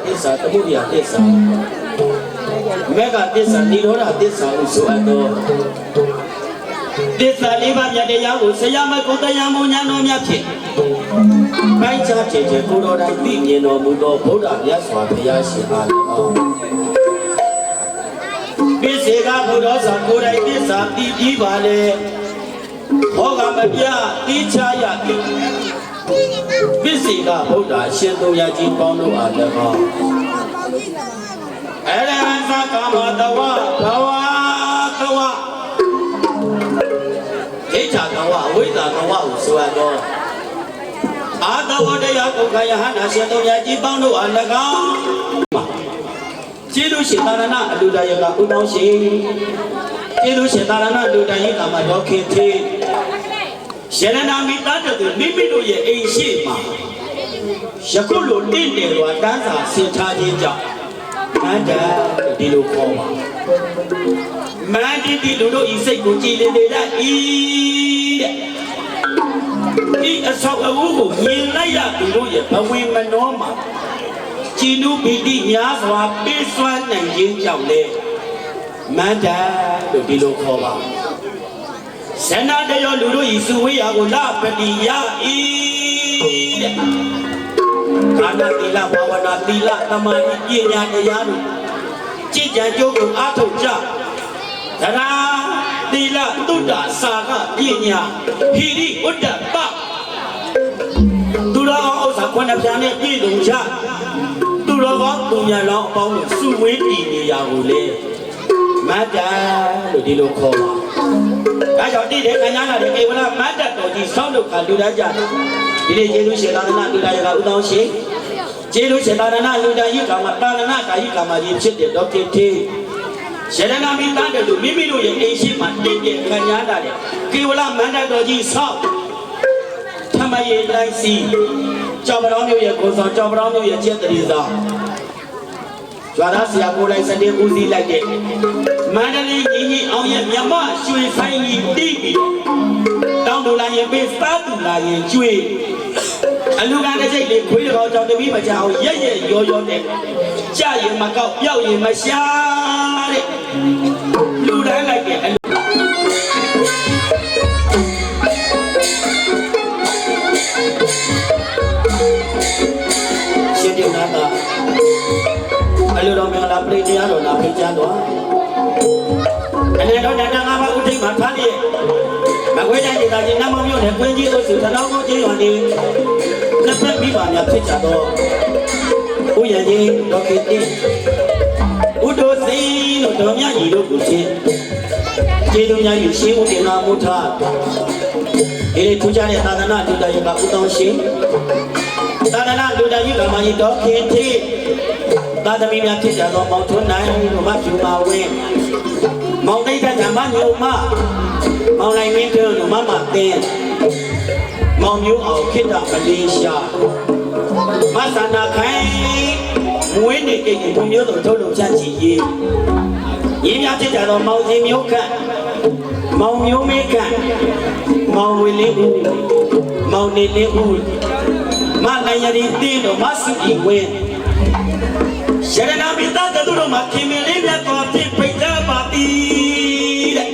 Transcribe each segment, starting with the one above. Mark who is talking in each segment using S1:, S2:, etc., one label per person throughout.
S1: သစ္စာသမုဒယသစ္စာမေဃသစ္စာနိရောဓသစ္စာဟုဆိုအပ်သောသစ္စာလေးပါးမြတ်တရားကိုဆရာမကုတရားမူညာတော်များဖြင့်ပိုင်းခြားခြင်းကိုတော်တိုင်သိမြင်တော်မူသောဗုဒ္ဓမြတ်စွာဘုရားရှင်အား၎င်းပိစေကဘုရားဆောင်ကိုယ်တိုင်သစ္စာသိပြီးပါလေဟောကမပြတိချာရသည်ပိစေကဗုဒ္ဓရှင်သူရကြီးပေါင်းတို့အား၎င်းအရဟံသကာမတဝဘဝတဝဣဋ္ဌကဝဝိသကဝဟုဆိုအပ်သောအာတဝတရားဒုက္ခယဟနာရှင်သူရကြီးပေါင်းတို့အား၎င်းကျေးဇူးရှင်သာရဏအလူတယကဥတောင်းရှင်ကျေးဇူးရှင်သာရဏလူတယကမှာတော်ခင်သေးရဏနာမိသားတို့မိမိတို့ရဲ့အိမ်ရှိမှာယခုလိုတင့်တယ်စွာတန်းစာဆင်ထားခြင်းကြောင့်မန္တဒီလိုခေါ်ပါမန္တဒီလူတို့ဤစိတ်ကိုကြည်လေလေတဲ့ဤတဲ့ဒီအဆောက်အဦကိုမြင်လိုက်ရသူတို့ရဲ့ဘဝမနှောမှာကြည်နုပီတိများစွာပေးစွမ်းနိုင်ခြင်းကြောင့်လေမန္တလို့ဒီလိုခေါ်ပါဇဏတယောလူတို့ဤစုဝေးရာကိုလပတိယဤတဲ့ကာဏတိလဘာဝနာတိလသမာဓိပညာတရားတို့ကြည်ကြံကြိုးကိုအားထုတ်ကြသရာတိလသုဒ္ဓစာကပညာဟိရိဥဒ္ဒပသူတော်ဥစ္စာခွန်းနှပြနဲ့ပြည့်စုံကြသူတော်ကောင်းသူများလောင်းအပေါင်းတို့စုဝေးတည်နေရာကိုလေမတ္တလို့ဒီလိုခေါ်ပါဒါကြောင့်တိတဲ့ခဏလာတဲ့ကေဝလမတ္တတော်ကြီးဆောင်းဒုက္ခလူတန်းကြဒီနေ့ကျေးဇူးရှင်သာသနာလူတိုင်းကဥတောင်းရှင်ကျေးဇူးရှင်သာသနာလူတိုင်းကမှသာသနာတာယိကမှကြီးဖြစ်တဲ့ဒေါက်တာထေရဏနာမိသားတို့မိမိတို့ရဲ့အိမ်ရှိမှာတင့်တယ်ခံရတာတဲ့ကေဝလမန္တတော်ကြီးဆောင်းထမယေတိုင်းစီကြောင်ပတော်မျိုးရဲ့ကိုယ်ဆောင်ကြောင်ပတော်မျိုးရဲ့ကျက်တရီဆောင်ကျွာသားဆရာကိုယ်တိုင်စတဲ့ဦးစီးလိုက်တဲ့မန္တလေးကြီးကြီးအောင်ရဲ့မြမရွှေဆိုင်ကြီးတီးပြီးတောင်းတူလာရင်ပေးစားတူလာရင်ကျွေးအလူကတစ်ချိတ်လေးခွေးတော်ကြောင့်တပီးမကြအောင်ရက်ရက်ရောရောတဲ့ကြရင်မကောက်ပြောက်ရင်မရှာတဲ့လူတိုင်းလိုက်တဲ့အလူရှင်ပြုနာတာအလူတော်မင်္ဂလာပရိတရားတော်နာဖိတ်ကြတော်အနေတော်တန်ငါးပါးဥဒိမှာထားတဲ့မကွေးတိုင်းဒေသကြီးနမောင်မြို့နယ်ကွင်းကြီးတို့စုထနောင်းကိုကျေးရွာနေနှစ်ဖက်မိပါများဖြစ်ကြတော့ဥယျာဉ်ကြီးဒေါက်တာတင်ဥဒ္ဒစိန်တို့တော်မြတ်ကြီးတို့ကိုချင်းကျေးဇူးများယူရှင်းဦးတင်လာမှုထားဒီထူးခြားတဲ့သာသနာလူတိုင်းကဥတောင်းရှင်သာသနာလူတိုင်းကမှကြီးဒေါက်တာတင်သာသမီများဖြစ်ကြသောမောင်ထွန်းနိုင်တို့မှဖြူပါဝင်းမောင်သိတဲ့ဓမ္မညုံမမောင်နိုင်မင်းတို့မမတင်းမောင်မျိုးအောင်ခိတ္တမလေးရှားမသနာခိုင်မွေးနေကိတ်ဘုံမျိုးတို့ထုတ်လို့ဖြန့်ချီရေးရင်းများဖြစ်ကြသောမောင်စီမျိုးခန့်မောင်မျိုးမေးခန့်မောင်ဝေလေးဦးမောင်နေလေးဦးမနိုင်ရည်တင်းတို့မဆုဤဝင်းရဏနာမိသားတို့မှာခင်မင်းလေးမြတ်တော်ဖြစ်ဖိတ်ကြားပါသည်တဲ့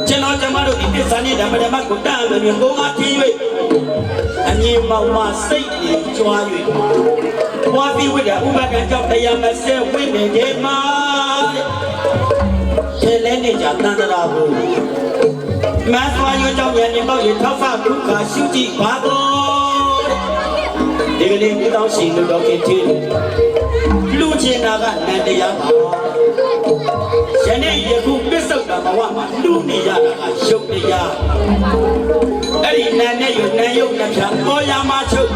S1: ကျွန်တော်ကျမတို့ဒီပစ္စည်းဓမ္မဓမ္မကိုတန်မြင်ကိုငါထင်း၍အမြင်မောင်မစိတ်ကြီးကြွား၍ဘွားပြီးဝိဒ္ဓဥပဒံကြောင့်တရားမဆဲဝိနေတယ်မှာတဲ့လဲနေကြတန်တရာဘူးမတ်သွားရကြောင့်ဉာဏ်နဲ့ပေါ့ရထောက်ဖဒုက္ခရှုကြည့်ပါတော့ဒီကနေ့ပြည်တော်ရှင်တို့တော်ခင်သေးလူချင်တာကနန္တရားပါယနေ့ယခုပစ္စုပ္ပန်ဘဝမှာလူနေရတာကရုပ်တရားအဲ့ဒီနန္နဲ့ယုတ်နံယုတ်နှဖြာပေါ်ရမှာချုပ်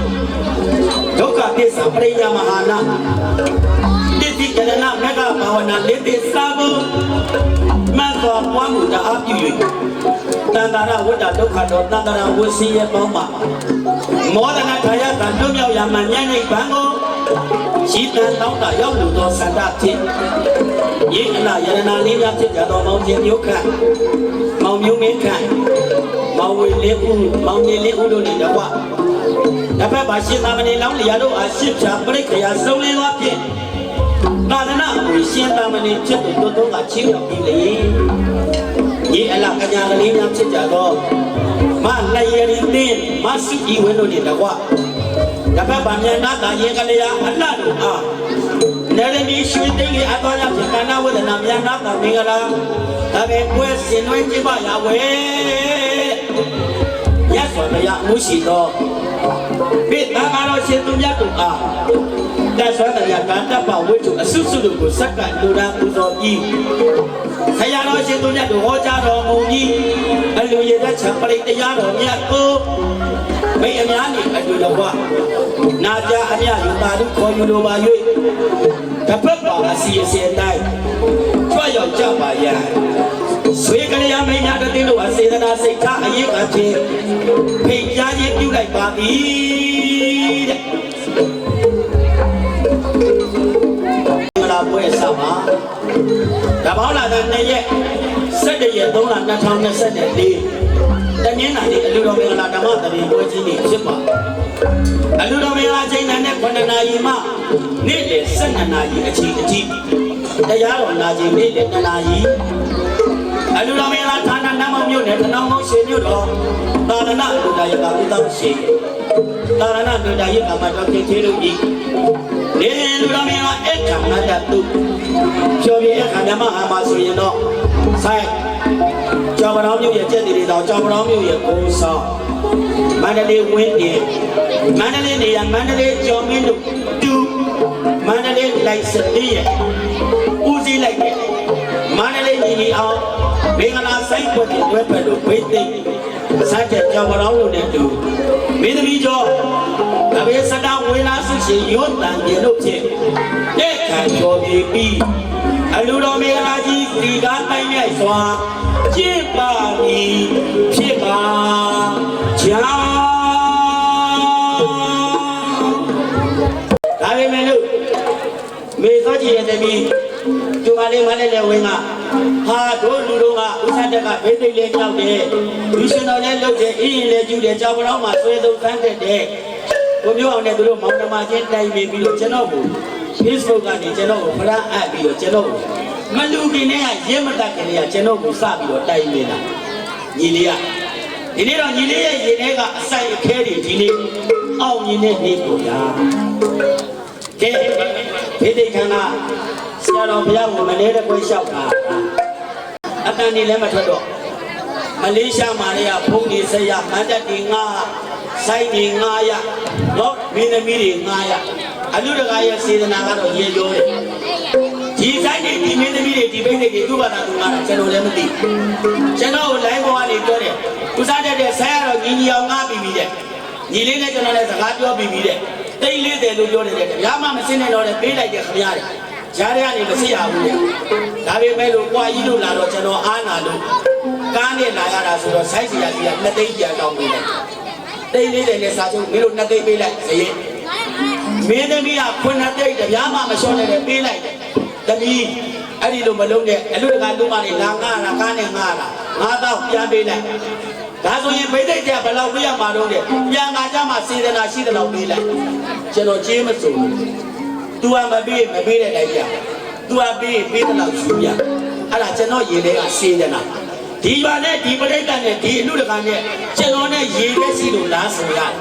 S1: ဒုက္ခသစ္စာပရိယာမဟာနာတိတိကရဏမကဘာဝနာလေးသစ္စာကိုမတ်တော်ပွားမှုတအားပြု၍တန်တာရဝတ္တဒုက္ခတော်တန်တာရဝစီရဲ့ပေါင်းမှာမောဒနာထာယတန်တွမြောက်ရမှဉာဏ်နိဗ္ဗာန်ကိုရှိတန်တောင်းတာရောက်လို့သောစန္ဒဖြစ်ယေကနာယရဏလေးများဖြစ်ကြသောမောင်ချင်းမျိုးခန့်မောင်မျိုးမင်းခန့်မောင်ဝေလေးဦးမောင်နေလေးဦးတို့နဲ့တကွ ဒါဖက်ပါရှင်သာမဏေလောင်းလျာတို့အားရှစ်ဖြာပြိခရာစုံလင်းသွားဖြင့်သာသနာ့ကိုရှင်သာမဏေဖြစ်သူတို့တို့ကချင်းတော်ပြီးလေဒီအလကညာကလေးများဖြစ်ကြတော့မလိုက်ရည်တင်းမစုကြည်ဝင်းတို့နေတော့ကွာဒါဖက်ပါမြန်နာတာရေကလေးအားအလှတို့အားနေရမီရွှေသိန်းကြီးအတော်ရဖြစ်ကနာဝဒနာမြန်နာတာမင်္ဂလာဒါပဲပွဲစင်နှွေးကြပါရဝဲရသော်တရားမှုရှိတော့ပိတ္တကာရောရှင်သူမြတ်တို့အားတသောတရားကတ္တပဝိတ္တုအစုစုတို့ကိုစက္ကလူရာပူဇော်ပြီးဆရာတော်ရှင်သူမြတ်တို့ဟောကြားတော်မူပြီးအလူရည်သက်ချံပရိတရားတော်မြတ်ကိုမိအများနေအတူတော်ကနာကြအမြယူပါတို့ခေါ်ယူလိုပါ၍တပတ်ပါအစီအစဉ်တိုင်းကြွရောက်ကြပါရန်ဆွေကလေးရမိညာတသိန်းတို့အစေတနာစိတ်ထားအရေးအချင်းဖိတ်ကြားခြင်းပြုလိုက်ပါသည်တဲ့လာပွဲစပါဒါပေါင်းလာတဲ့2ရက်17ရက်3လ2024တနင်္လာနေ့အလူတော်မင်္ဂလာဓမ္မသဘင်ပွဲကြီးနေ့ဖြစ်ပါအလူတော်မင်္ဂလာချိန်နဲ့9နာရီမှနေ့လယ်12နာရီအချိန်အထိတရားတော်နာချိန်နေ့လယ်2နာရီအလူတော်မင်္ဂလာဌာနနမောင်မြို့နယ်တနောင်းကုန်းရှင်မြို့တော်သာသနာ့လူသားရကဥတော်ရှင်သာသနာ့လူသားရကမတော်ခင်သေးလို့ဤနေလူတော်မင်္ဂလာအခမ်းအနားတုဖြောပြအခမ်းအနားမှာအမှာဆိုရင်တော့ဆိုင်ကျော်ပတော်မြို့ရဲ့ကျက်တီတွေတော့ကျော်ပတော်မြို့ရဲ့ကိုးဆောင်မန္တလေးဝင်းတင်မန္တလေးနေရမန္တလေးကျော်မင်းတို့တူမန္တလေးလိုက်စတီးရဲ့ဦးစီးလိုက်တဲ့မန္တလေးညီအောင်မင်္ဂလာဆိုင်ပွက်တွေတွဲဖက်လို့ဝိသိစားတဲ့ကျော်ပတော်လို့နဲ့တူမင်းသမီးကျော်အဘေစတာဝေလာဆုရှင်ရွတ်တန်ပြေလို့ဖြစ်တဲ့ခံကျော်ပြီးအလူတော်မင်္ဂလာကြီးဒီကားတိုင်းမြိုက်စွာကျင့်ပါပြီဖြစ်ပါကြောင်းဒါပေမဲ့လို့မေသောကြီးရဲ့တမီးကျူမလေးမလေးလည်းဝင်ကဟာတို့လူတို့ကဥစ္စာတက်ကဘေးသိလေးကြောက်တယ်ဒီရှင်တော်လည်းလုပ်တယ်အင်းရင်လည်းကျူတယ်ကြောက်ကြောင်မှဆွဲသုံးဆန်းတက်တယ်ဘုမျိုးအောင်နဲ့သူတို့မောင်နှမချင်းတိုင်ပြီးတော့ကျွန်တော်ကို Facebook ကနေကျွန်တော်ကိုဖလားအပ်ပြီးတော့ကျွန်တော်ကိုမလူကင်းနဲ့ရဲမတက်ခင်လေးကကျွန်တော်ကိုစပြီးတော့တိုင်နေတာညီလေးကဒီနေ့တော့ညီလေးရဲ့ရင်ထဲကအဆိုင်အခဲတွေဒီနေ့အောင်ညီနဲ့နေကိုရာကဲဖေးသိခန္ဓာဆရာတော်ဘုရားကိုမလဲတဲ့ပွဲလျှောက်တာအတန်နေလည်းမထွက်တော့မလေးရှားမှာလည်းဖုန်းနေဆက်ရမန္တတီငါဆိုင်နေငါရနော်မင်းသမီးတွေငါရအလူတကာရဲ့စေတနာကတော့ရေရောတယ်ဒီဆိုင်နေဒီမင်းသမီးတွေဒီဘိတ်တွေသူ့ဘာသာသူငါတာကျွန်တော်လည်းမသိကျွန်တော်ကို line ပေါ်ကနေပြောတယ်ဥစားတဲ့ဆိုင်ရတော့ညီအောင်ငါပြီးပြီတဲ့ညီလေးနဲ့ကျွန်တော်လည်းစကားပြောပြီးပြီတဲ့တိတ်40လို့ပြောနေတယ်ဗျာမှမစင်းနဲ့တော့လည်းပေးလိုက်တယ်ခင်ဗျားတဲ့ရားတွေကနေမစစ်ရဘူးလေဒါပေမဲ့လို့ကွာကြီးလို့လာတော့ကျွန်တော်အားနာလို့ကားနဲ့လာရတာဆိုတော့ဆိုက်စီရကြီးက2သိန်းပြန်တောင်းပေးလိုက်တိတ်40နဲ့စာချုပ်မင်းတို့2သိန်းပေးလိုက်ဇရင်မင်းသမီးက9သိန်းဗျာမှမလျှော့နဲ့ပေးလိုက်တယ်တမီးအဲ့ဒီလိုမလုံးနဲ့အလူတကာလုံးမနဲ့လာငါတာကားနဲ့ငါတာ9000ပြန်ပေးလိုက်ဒါဆိုရင်ဘိသိက်ကျဘယ်လောက်ပေးရမှာတော့တဲ့ပြန်ငါကြမှာစေတနာရှိတဲ့လောက်ပေးလိုက်ကျွန်တော်ကြေးမစုံဘူး तू ကမပေးတဲ့တိုင်းပြ तू ကပေးတဲ့လောက်ရှိပြအဲ့ဒါကျွန်တော်ရေထဲကစေတနာဒီရွာနဲ့ဒီပရိသတ်နဲ့ဒီအလူတကာနဲ့ကျွန်တော်နဲ့ရေထဲစီလို့လားဆိုရတယ်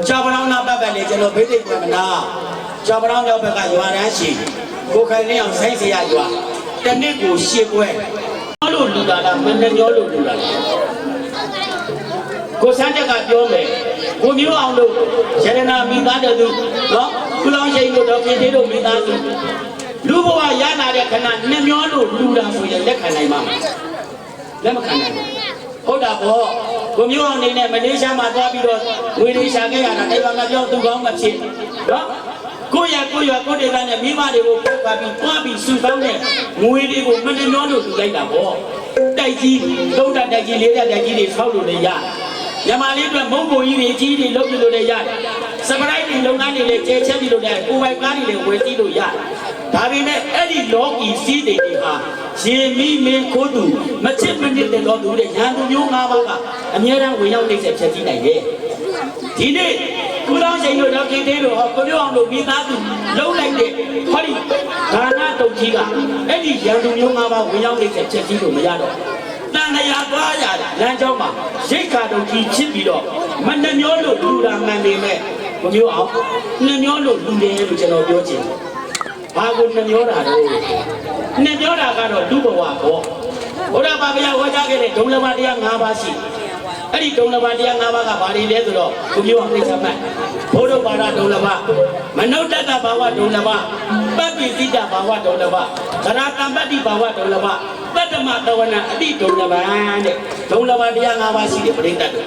S1: ကျော်ပလောင်နာပတ်ပတ်လေကျွန်တော်ဘိသိက်ကမနာကျော်ပလောင်ရောက်ဘက်ကရွာတန်းရှိကိုခိုင်နေအောင်ဆိုင်စီရရွာတနစ်ကိုရှစ်ပွဲဘာလို့လူတာလားမင်းညောလို့လူတာလားကိုစန်းတက်ကပြောမယ်ကိုမျိုးအောင်လို့ရတနာမိသားတဲ့သူနော်ကုလောင်ရှိန်တို့တော့ခင်သေးတို့မိသားစုလူဘဝရလာတဲ့ခဏနှမျောလို့လူတာဆိုရင်လက်ခံနိုင်မှာလက်မခံနိုင်ဘူးဟုတ်တာပေါ့ကိုမျိုးအောင်နေနဲ့မလေးရှားမှာသွားပြီးတော့ငွေလေးရှာခဲ့ရတာတရားမပြောသူကောင်းမဖြစ်နော်ကိုရကိုဒေသနဲ့မိမတွေကိုပို့ပါပြီးတွားပြီးစုပေါင်းတဲ့ငွေတွေကိုမနှမျောလို့လူလိုက်တာပေါ့တိုက်ကြီးသုံးတက်တိုက်ကြီးလေးတက်တိုက်ကြီးတွေဆောက်လို့လည်းရညမာလေးအတွက်မုံပုံကြီးတွေကြီးတွေလုပ်ပြလို့လည်းရတယ်စပရိုက်တွေလုပ်ငန်းတွေလည်းကျဲချက်ပြီးလို့လည်းကိုယ်ပိုင်ကားတွေလည်းဝယ်ကြည့်လို့ရတယ်ဒါပေမဲ့အဲ့ဒီလောကီစီးတွေဟာရေမီမင်းခိုးသူမချစ်မနစ်တဲ့တော်သူတွေရန်သူမျိုး၅ပါးကအများအားဝင်ရောက်နေဆက်ဖြတ်ကြည့်နိုင်တယ်ဒီနေ့ ခုလောင်းချိန်တို့တော့ခင်သေးတို့ဟောကိုပြောအောင်လို့မိသားစုလုံးလိုက်တဲ့ဟောဒီဒါနတုတ်ကြီးကအဲ့ဒီရန်သူမျိုး၅ပါးဝင်ရောက်နေတဲ့ချက်ကြီးတို့မရတော့တန်လျာသွားရလမ်းကြောင်းမှာရိတ်ခါတုတ်ကြီးဖြစ်ပြီးတော့မနှမျောလို့လူတာမှန်နေမဲ့ကိုပြောအောင်နှမျောလို့လူတယ်လို့ကျွန်တော်ပြောချင်ဘာကိုနှမျောတာတော့နှမျောတာကတော့လူဘဝပေါ့ဘုရားဘာဗျာဟောကြားခဲ့တဲ့ဒုံလဘတရား၅ပါးရှိအဲ့ဒီဒုံလဘတရား၅ပါးကဘာတွေလဲဆိုတော့ကိုမျိုးအောင်သိချမှတ်ဘုဒ္ဓဘာသာဒုံလဘမနုဿတ္တဘာဝဒုံလဘပပ္ပိစိတဘာဝဒုံလဘသရတံပတ္တိဘာဝဒုံလဘတတ္တမတဝနာအတိဒုံလဘတဲ့ဒုံလဘတရား၅ပါးရှိတယ်ပြိတ္တတို့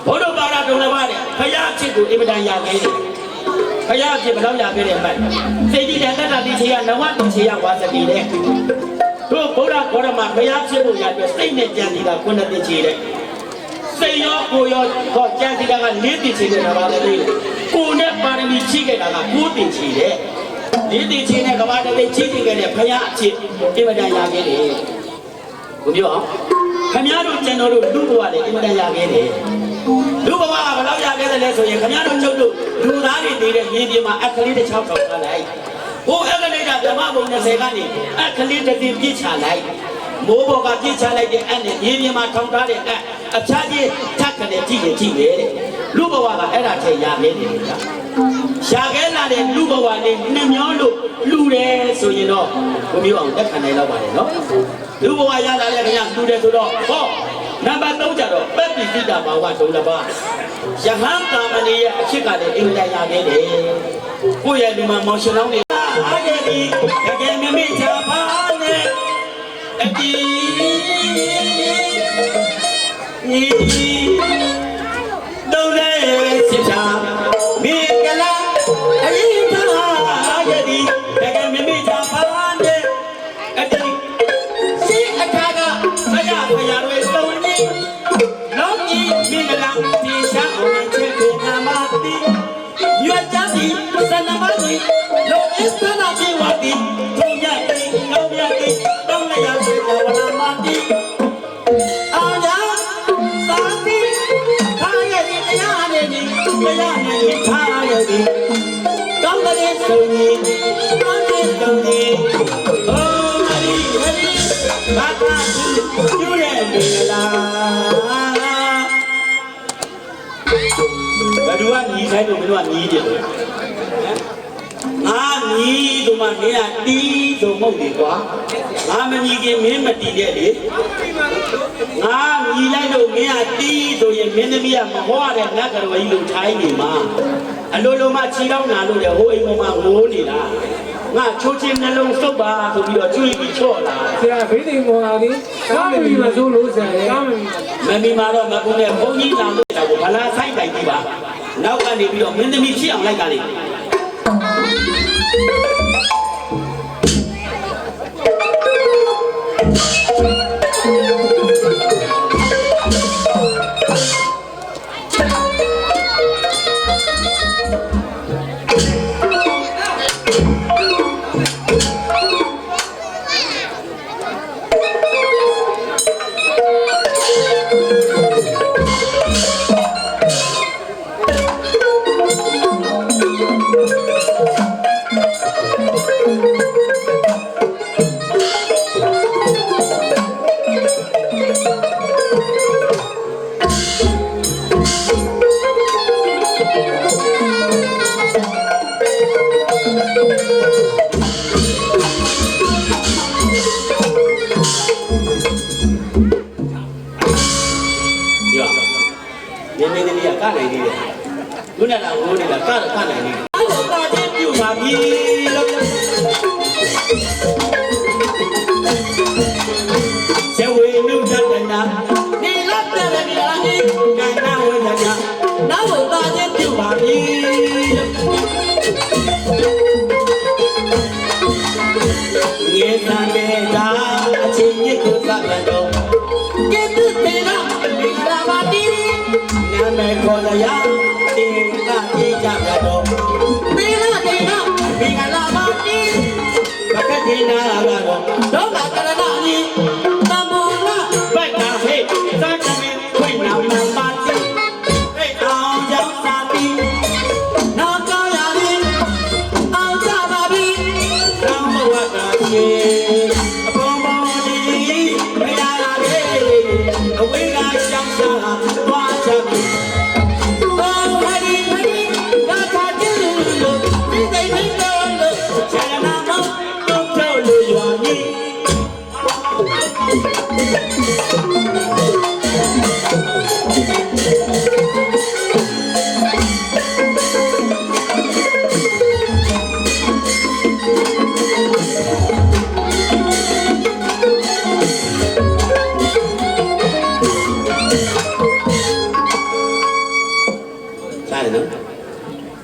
S1: ဘုဒ္ဓဘာသာဒုံလဘတဲ့ဘုရားချစ်ကိုအင်မတန်ရခဲ့တယ်ဘုရားဖြစ်ဘယ်တော့ရခဲ့တဲ့အပိုင်းစေတီတတ္တတိချေယနဝတိချေယဝါစတိတဲ့တို့ဘုရားခေါ်ရမှာဘုရားဖြစ်ဖို့ရတဲ့စိတ်နဲ့ကြံစီတာခုနှစ်သိချေတဲ့စိတ်ရောကိုယ်ရောဟောကြံစီတာက၄သိချေတဲ့ဘာလဲကိုယ်နဲ့ပါရမီချိခဲ့တာက၉သိချေတဲ့၄သိချေနဲ့ကဘာတသိချိခဲ့တဲ့ဘုရားအဖြစ်အင်မတန်ရခဲ့တယ်ကိုပြောအောင်ခင်ဗျားတို့ကျွန်တော်တို့လူဘဝနဲ့အင်မတန်ရခဲ့တယ်လူဘဝကဘယ်လောက်ရခဲ့တယ်လဲဆိုရင်ခင်ဗျားတို့ချုပ်တို့လူသားတွေနေတဲ့မြေပြင်မှာအခလေးတစ်ချောင်းထောက်ထားလိုက်ဟိုအခလေးကဓမ္မဘုံ20ကနေအခလေးတစ်သိပြစ်ချလိုက်မိုးဘော်ကပြစ်ချလိုက်တဲ့အနဲ့မြေပြင်မှာထောက်ထားတဲ့အဖျားကြီးထပ်ကနေကြည့်ရင်ကြည့်ပဲတဲ့လူဘဝကအဲ့ဒါထဲရခဲ့တယ်ဗျာရှာခဲလာတဲ့လူဘဝနဲ့နှမျောလို့လူတယ်ဆိုရင်တော့ကိုမျိုးအောင်တက်ခံနိုင်တော့ပါတယ်နော်လူဘဝရလာတဲ့ခင်ဗျာလူတယ်ဆိုတော့ဟောနံပါတ်3ကျတော့ပပ္ပိစိတဘာဝဒုံလဘယဟန်တာမဏေရဲ့အဖြစ်ကလည်းအင်္ဂလိပ်ရခဲ့တယ်ကိုယ့်ရဲ့ဒီမှာမောင်ရှင်လောင်းတွေအားရည်တကယ်မမေ့ချပါနဲ့အတီးတုံးတဲ့စစ်တာမိကလာအရင်ကအားရည်တကယ်မမေ့ချပါနဲ့အတီးစီအခါကဆရာဖရာတွေစုံနေလုံးကြီးမိကလာဒီရှာအောင်ချက်ကိုနာမတိရွတ်ကြသည်စနမတိလောအစ္စနာပြေဝတိဒုညတိလောမြတိတောင်းလျာစေဝနာမတိအာယာသာတိခါရည်တရားနဲ့ဒီတရားနဲ့ခါရည်ကောင်းတဲ့ဆုံးကြီးကောင်းတဲ့ဆုံးကြီးအိုးဟရီဟရီဘာသာသူရတဲ့မင်္ဂလာဘယ်သူကညီဆိုင်လို့ဘယ်သူကညီတယ်လို့ငါညီဆိုမှမင်းကတီးဆိုမဟုတ်လေကွာငါမညီခင်မင်းမတီးတဲ့လေငါညီလိုက်လို့မင်းကတီးဆိုရင်မင်းသမီးကမဟောရတဲ့နတ်ကတော်ကြီးလို့ထိုင်းနေမှာအလိုလိုမှခြေထောက်နာလို့လေဟိုအိမ်ပေါ်မှာငိုးနေတာငါချိုးချင်းနှလုံးစုပ်ပါဆိုပြီးတော့ကျွေးပြီးချော့လာ
S2: ဆရာဘေးတင်ပေါ်လာသည်ကားမမီမဆိုးလို့ဆရာကားမမီ
S1: မမီမှာတော့မကူနဲ့ဘုန်းကြီးလာလို့တာကိုဗလာဆိုင်တိုင်ကြည့်ပါနောက်ကနေပြီးတော့မင်းသမီးဖြစ်အောင်လိုက်တာလေခုနကငိုနေတာကနိုင်နေတယ်။အဲ့ဒါချင်းပြုပါပြီလို့ဇဝေနုတတနာဒီလတ်တဲ့နေရာကြီးကန္နာဝေဒနာနောက်သာချင်းပြုပါပြီလို့ရေသံတဲ့သာအချင်းမြစ်ကိုစပ်တော့ကျေတုတေနာမိဂလာပါတိနာမေခေါ်ရတေကပြေကြရတော့တေနာတေနာမိဂလာပါတိဘကတိနာကတော့ဒေါမကရဏကြီးတမောလာဘက်ကဟေးသတ္တမေခွေနာမပါတိဟေးအောင်ကြောင့်သာတိ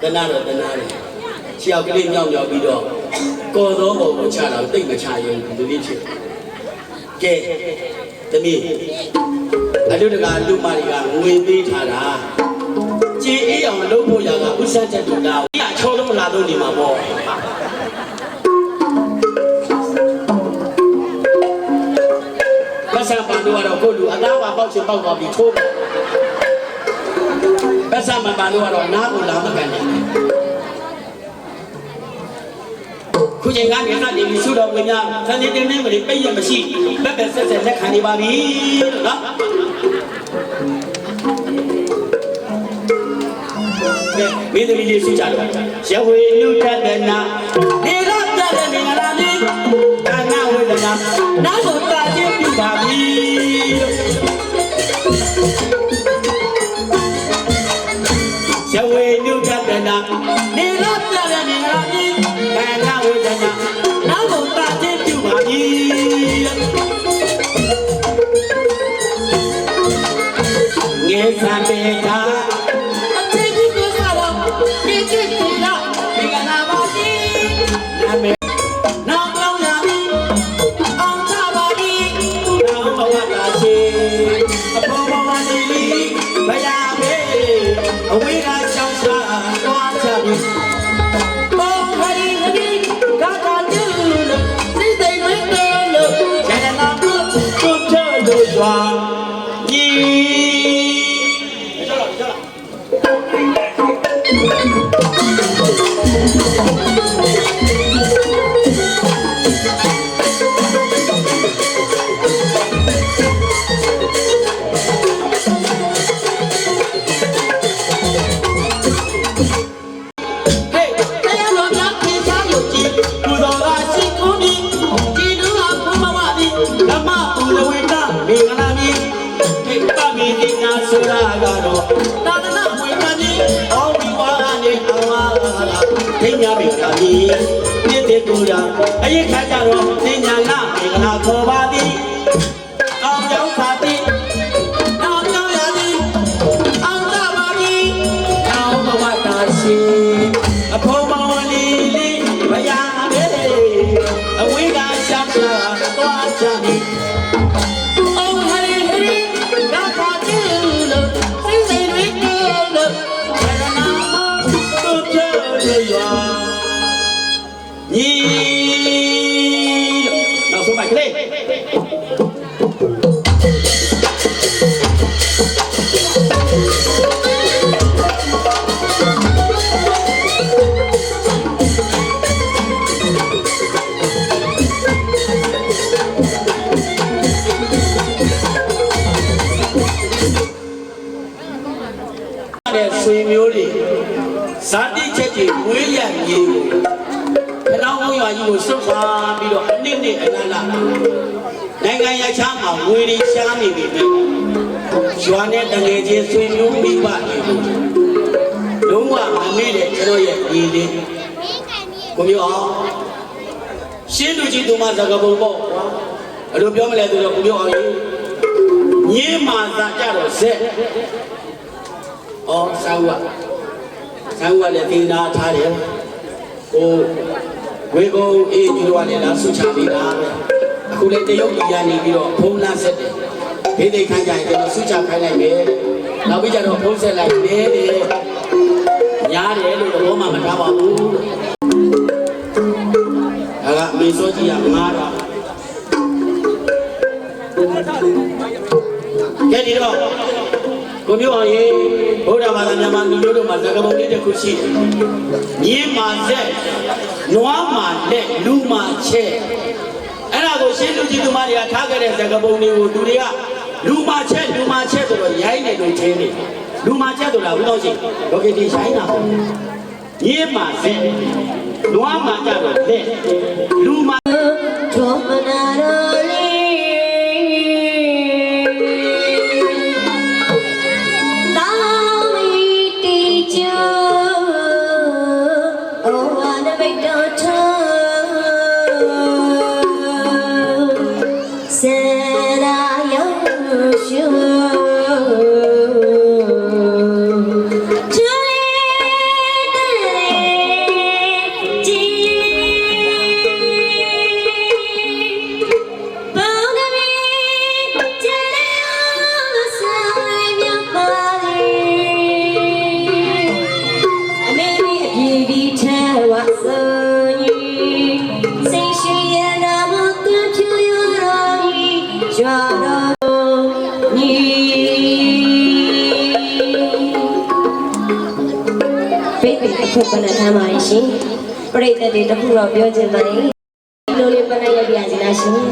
S1: တနာတော့တနာတယ်ခြေောက်ကလေးညောင်းညောင်းပြီးတော့ကော်သောပုံကိုချတာတိတ်မချရင်ဒီလိုဖြစ်ကဲသမီးအတုတကလူမတွေကငွေပေးထားတာကြည်အေးအောင်လုပ်ဖို့ရကဥစ္စာတက်တူတာအချောလုံးလာလို့နေမှာပေါ့ပတ်စံပန်တို့ကတော့ကိုလူအသားပါပေါက်ချင်ပေါက်သွားပြီးထိုးပတ်စံမပန်တို့ကတော့နားကိုလာမကန်နဲ့ခုချိန်ကနေစတင်ပြီးဆုတော်ဝင်များသံတင်တင်နေမလို့ပြည့်ရမရှိဘက်ပဲဆက်ဆက်လက်ခံနေပါပြီလို့နော်ကဲမိသမီးလေးဆုကြတော့ရဝေနုတတနာနေရတတ်တဲ့နေငလာလေးဒါနဝေဒနာနောက်ကိုတာချင်းပြပါပြီရဝေနုတတနာနေရတတ်တဲ့နေငလာလေးဒါနဝေဒနာနောက်ကိုတာချင်းပြပါပြီငေသံပေတာပြည့်တဲ့ကိုရာအရေးခါကြတော့သင်ညာနာမေကနာခေါ်ပါသည်အောင်ကြောင့်သာသည်အောင်ကြောင့်ရသည်အောင်သာပါသည်အောင်ဘဝတာရှိအဖော်မောင်လေးလေးဘယာမေအဝိကရှာရှာသွားချသည်အောင်ဟရိဟရိကပါတိလို့စိတ်စိတ်တွေလို့ဘယ်နာမတို့ချရရညီလို့နောက်ဆုံးပါကလေးဆွေမျိုးတွေဇာတိချက်တွေဝေးရညီကိုနောက်ဘုရားကြီးကိုစွတ်ပါပြီးတော့အနည်းနဲ့အလားလားနိုင်ငံရခြားမှာငွေတွေရှားနေပြီပဲရွာနဲ့တငယ်ချင်းဆွေမျိုးမိဘတွေကိုလုံးဝမမေ့တဲ့ကျွန်တော်ရဲ့ညီလေးကိုမျိုးအောင်ရှင်းလူကြီးသူမဇဂဘုံပေါ့ကွာဘယ်လိုပြောမလဲဆိုတော့ကိုမျိုးအောင်ကြီးညင်းမာစာကြတော့ဇက်ဩဆောင်းကလည်းတင်သားထားတယ်ဟိုဝေကုံအေးကြီးတို့ကလည်းလာဆုချပေးတာအခုလည်းတရုတ်ပြည်ကနေပြီးတော့ဖုံးလန်းဆက်တယ်ဒေသိခန်းကြရင်ကျွန်တော်ဆုချခိုင်းလိုက်မယ်နောက်ပြီးကြတော့ဖုံးဆက်လိုက်တယ်ညားတယ်လို့တော့မှမထားပါဘူးဒါကအမေစောကြီးကငားတော့ကဲဒီတော့ကိုမျိုးအောင်ရေဘုရားဘာသာမြန်မာလူမျိုးတို့မှာသက္ကပုံလေးတစ်ခုရှိတယ်။ညီမာဆက်နွားမာနဲ့လူမာချက်အဲ့ဒါကိုရှင်းလူကြီးသူမတွေကထားခဲ့တဲ့သက္ကပုံတွေကိုသူတွေကလူမာချက်ဆိုတော့ရိုင်းနေလို့ချင်းနေလူမာချက်ဆိုတာဘုရားရှိဒေါကေတီရိုင်းတာပေါ့ညီမာဆက်နွားမာကြတော့လက်လူမာ
S3: Drop another leaf. Put on a hammer machine. Break the data for a beauty money. Slowly, but I have the
S2: Jenna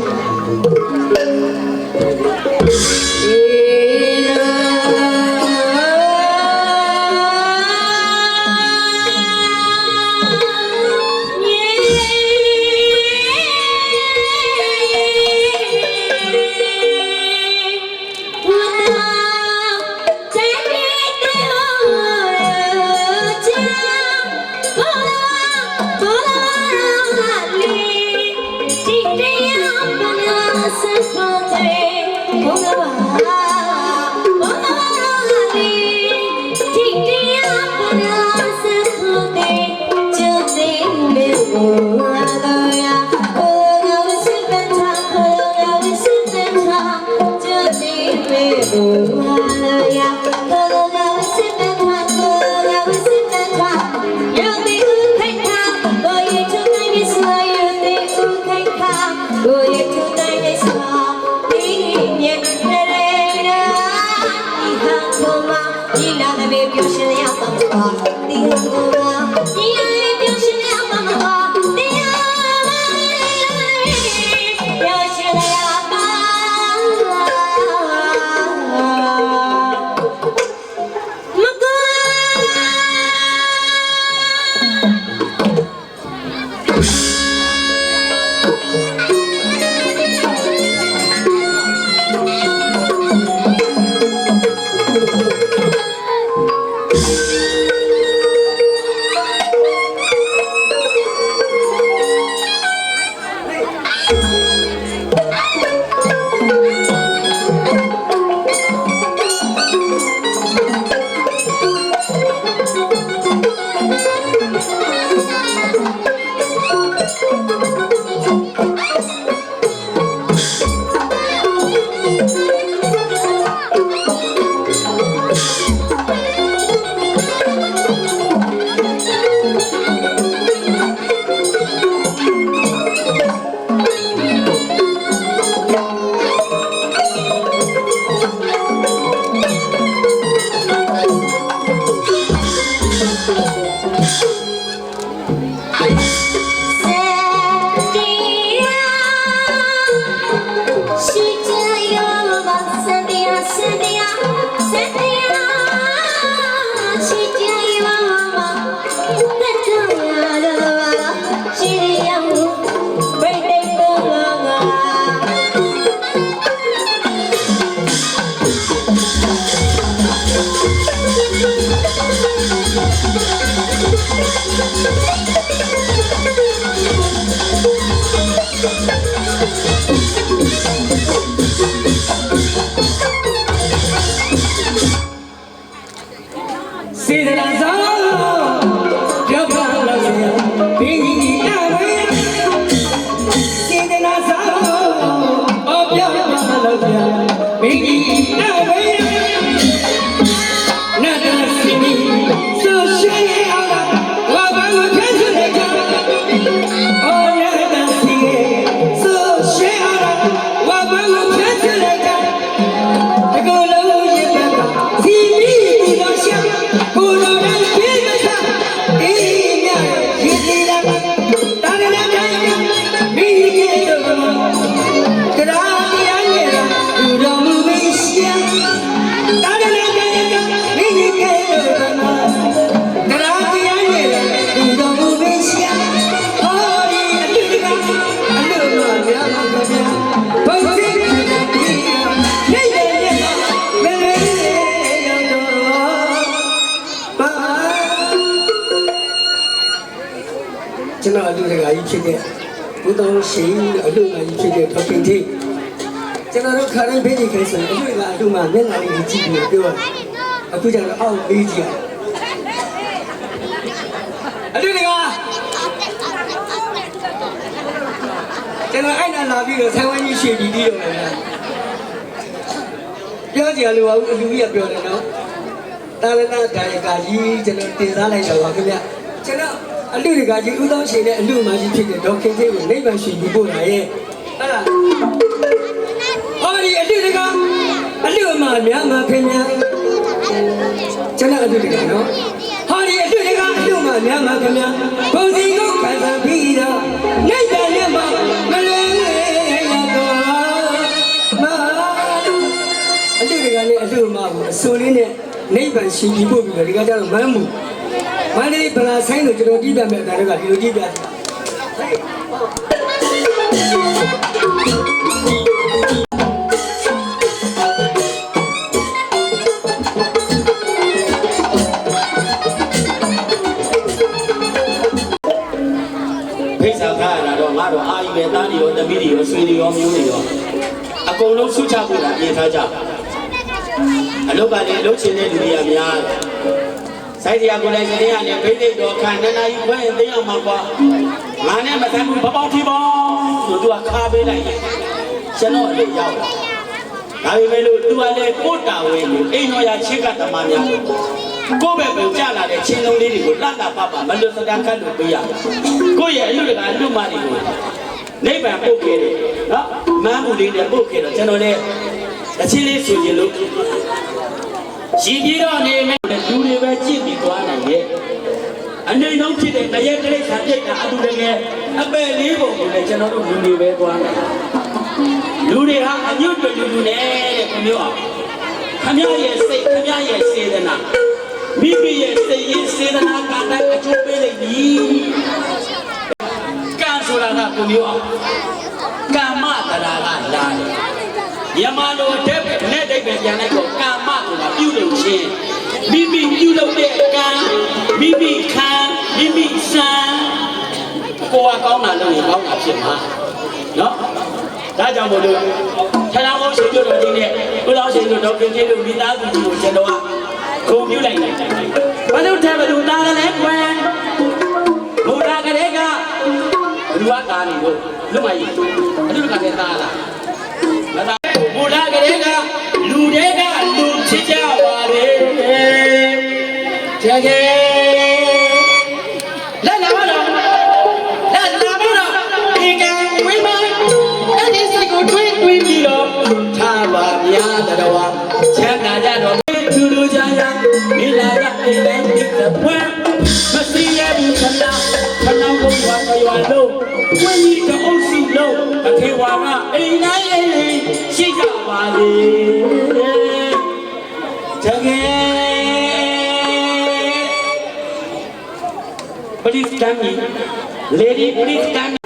S2: အလူတကာကြီးဖြစ်တဲ့ဘုသောရှင်အလူငါကြီးဖြစ်တဲ့ဒေါက်တင်ကြီး
S4: ကျွန်တော်တို့ခါတိုင်းဖေးကြီးခိုင်းဆိုရင်အတွေ့ကအတူမှမျက်နှာလေးကြည့်ပြီးပြောတယ်အခုကျတော့အောက်လေးကြည့်အတွေ့တကကျွန်တော်အဲ့နာလာပြီးတော့ဆန်းဝင်းကြီးရှေ့ပြီးပြီးတော့လည်းပြောကြရလို့ပါအလူကြီးကပြောတယ်နော်တာလနာဒါယကာကြီးကျွန်တော်တင်စားလိုက်တော့ပါခင်ဗျကျွန်တော်အလူတွေကကြီးဥသောရှင်နဲ့အလူမရှိဖြစ်တဲ့ဒေါခင်သေးကိုနိဗ္ဗာန်ရှင်ပြီးပို့လာရဲ့အဲ့ဒါဟောဒီအလူတွေကအလူအမများမှာခင်ဗျကျွန်တော်အလူတွေကနော်ဟောဒီအလူတွေကအလူအမများမှာခင်ဗျဘုံစီကိုခံစားပြီးတော့နိဗ္ဗာန်နဲ့မှာမလွယ်ရတော့မအလူတွေကလည်းအလူအမကိုအစိုးလေးနဲ့နိဗ္ဗာန်ရှင်ပြီးပို့ပြီးတော့ဒီကကျတော့မမ်းမှုမန္တလေးဗလာဆိုင်ကိုကျွန်တော်ကြည့်ပြမယ်အတိုင်းကဒီလိုကြည့်ပြတယ်
S1: ဖိတ်ဆောင်ထားရတာတော့ငါတို့အာယူပဲသားတွေရောသမီးတွေရောဆွေတွေရောမျိုးတွေရောအကုန်လုံးဆုချဖို့တာပြင်ထားကြအလုပ်ကလည်းအလုပ်ရှင်တဲ့လူတွေကများစိုက်တရားကိုလည်းစတဲ့ကနေဖိတ်သိတော့ခံနနာကြီးခွဲသိအောင်မှာကွာငါနဲ့မဆန်းဘူးဘပေါင်းထီပေါင်းဆိုသူကခါပေးလိုက်ကျွန်တော်အလုပ်ရောက်လာဒါပေမဲ့လို့သူကလည်းကိုတာဝဲလို့အိမ်တော်ရချစ်ကတမများကိုယ့်ဘက်ကိုကြာလာတဲ့ချင်းလုံးလေးတွေကိုလှလှပပမလွတ်စတန်းခတ်လို့ပေးရကိုယ့်ရဲ့အလူတကအလူမတွေကိုနိဗ္ဗာန်ပို့ခဲ့တယ်နော်မန်းမှုလေးနဲ့ပို့ခဲ့တော့ကျွန်တော်လည်းအချင်းလေးဆိုရင်လို့ရှိပြီးတော့နေမယ်လူတွေပဲကြည့်ပြီးသွားနိုင်ရဲ့အနေလုံးဖြစ်တဲ့ငရဲတိရစ္ဆာန်ပြိတ်တာအတူတကယ်အပယ်လေးပုံကိုလည်းကျွန်တော်တို့လူတွေပဲသွားနိုင်လူတွေဟာအညွတ်တူတူနဲ့တဲ့ခမျိုးအောင်ခမရဲ့စိတ်ခမရဲ့စေတနာမိမိရဲ့စိတ်ရင်းစေတနာကလည်းအကျိုးပေးလိုက်ပြီကံဆိုတာကခမျိုးအောင်ကာမတရားကလာတယ်ယမလိုတဲ့နဲ့တိတ်ပဲပြန်လိုက်တော့ကာမဆိုတာပြုလုပ်ခြင်းမိမိပြုလုပ်တဲ့ကံမိမိခံမိမိစံကိုယ်ကကောင်းတာလုပ်ရင်ကောင်းတာဖြစ်မှာနော်ဒါကြောင့်မို့လို့ထထမောရှိတို့တော်ဒီနဲ့ကိုလောင်းရှိတို့ဒေါက်တာကြီးတို့မိသားစုကြီးကိုကျွန်တော်ကဂုဏ်ပြုလိုက်တယ်ဘာလို့ထဲဘလို့သားကလေးကွယ်ဘုရားကလေးကဘုရားကားနေလို့လွတ်မကြီးအတူတူကလည်းသားလားမသားဘုရားကလေးကလူတွေကလူချစ်ကြပါလေတကယ်လက်လာမတော့လက်လာမတော့ဒီကံဝိမအဲ့ဒီစိတ်ကိုတွေးပြီးတော့ထားပါများတော်ချမ်းသာကြတော့သူတို့ကြရမိလာရအိမ်တိုင်းဒီကပွင့်မစီရဘူးခဏခဏကိုဝါရွာလို့ဝင်းကြီးကအုပ်စုလို့အခေဝါကအိမ်တိုင်းအိမ်ရှိကြပါလေတကယ်Please stand me. Lady, please stand me.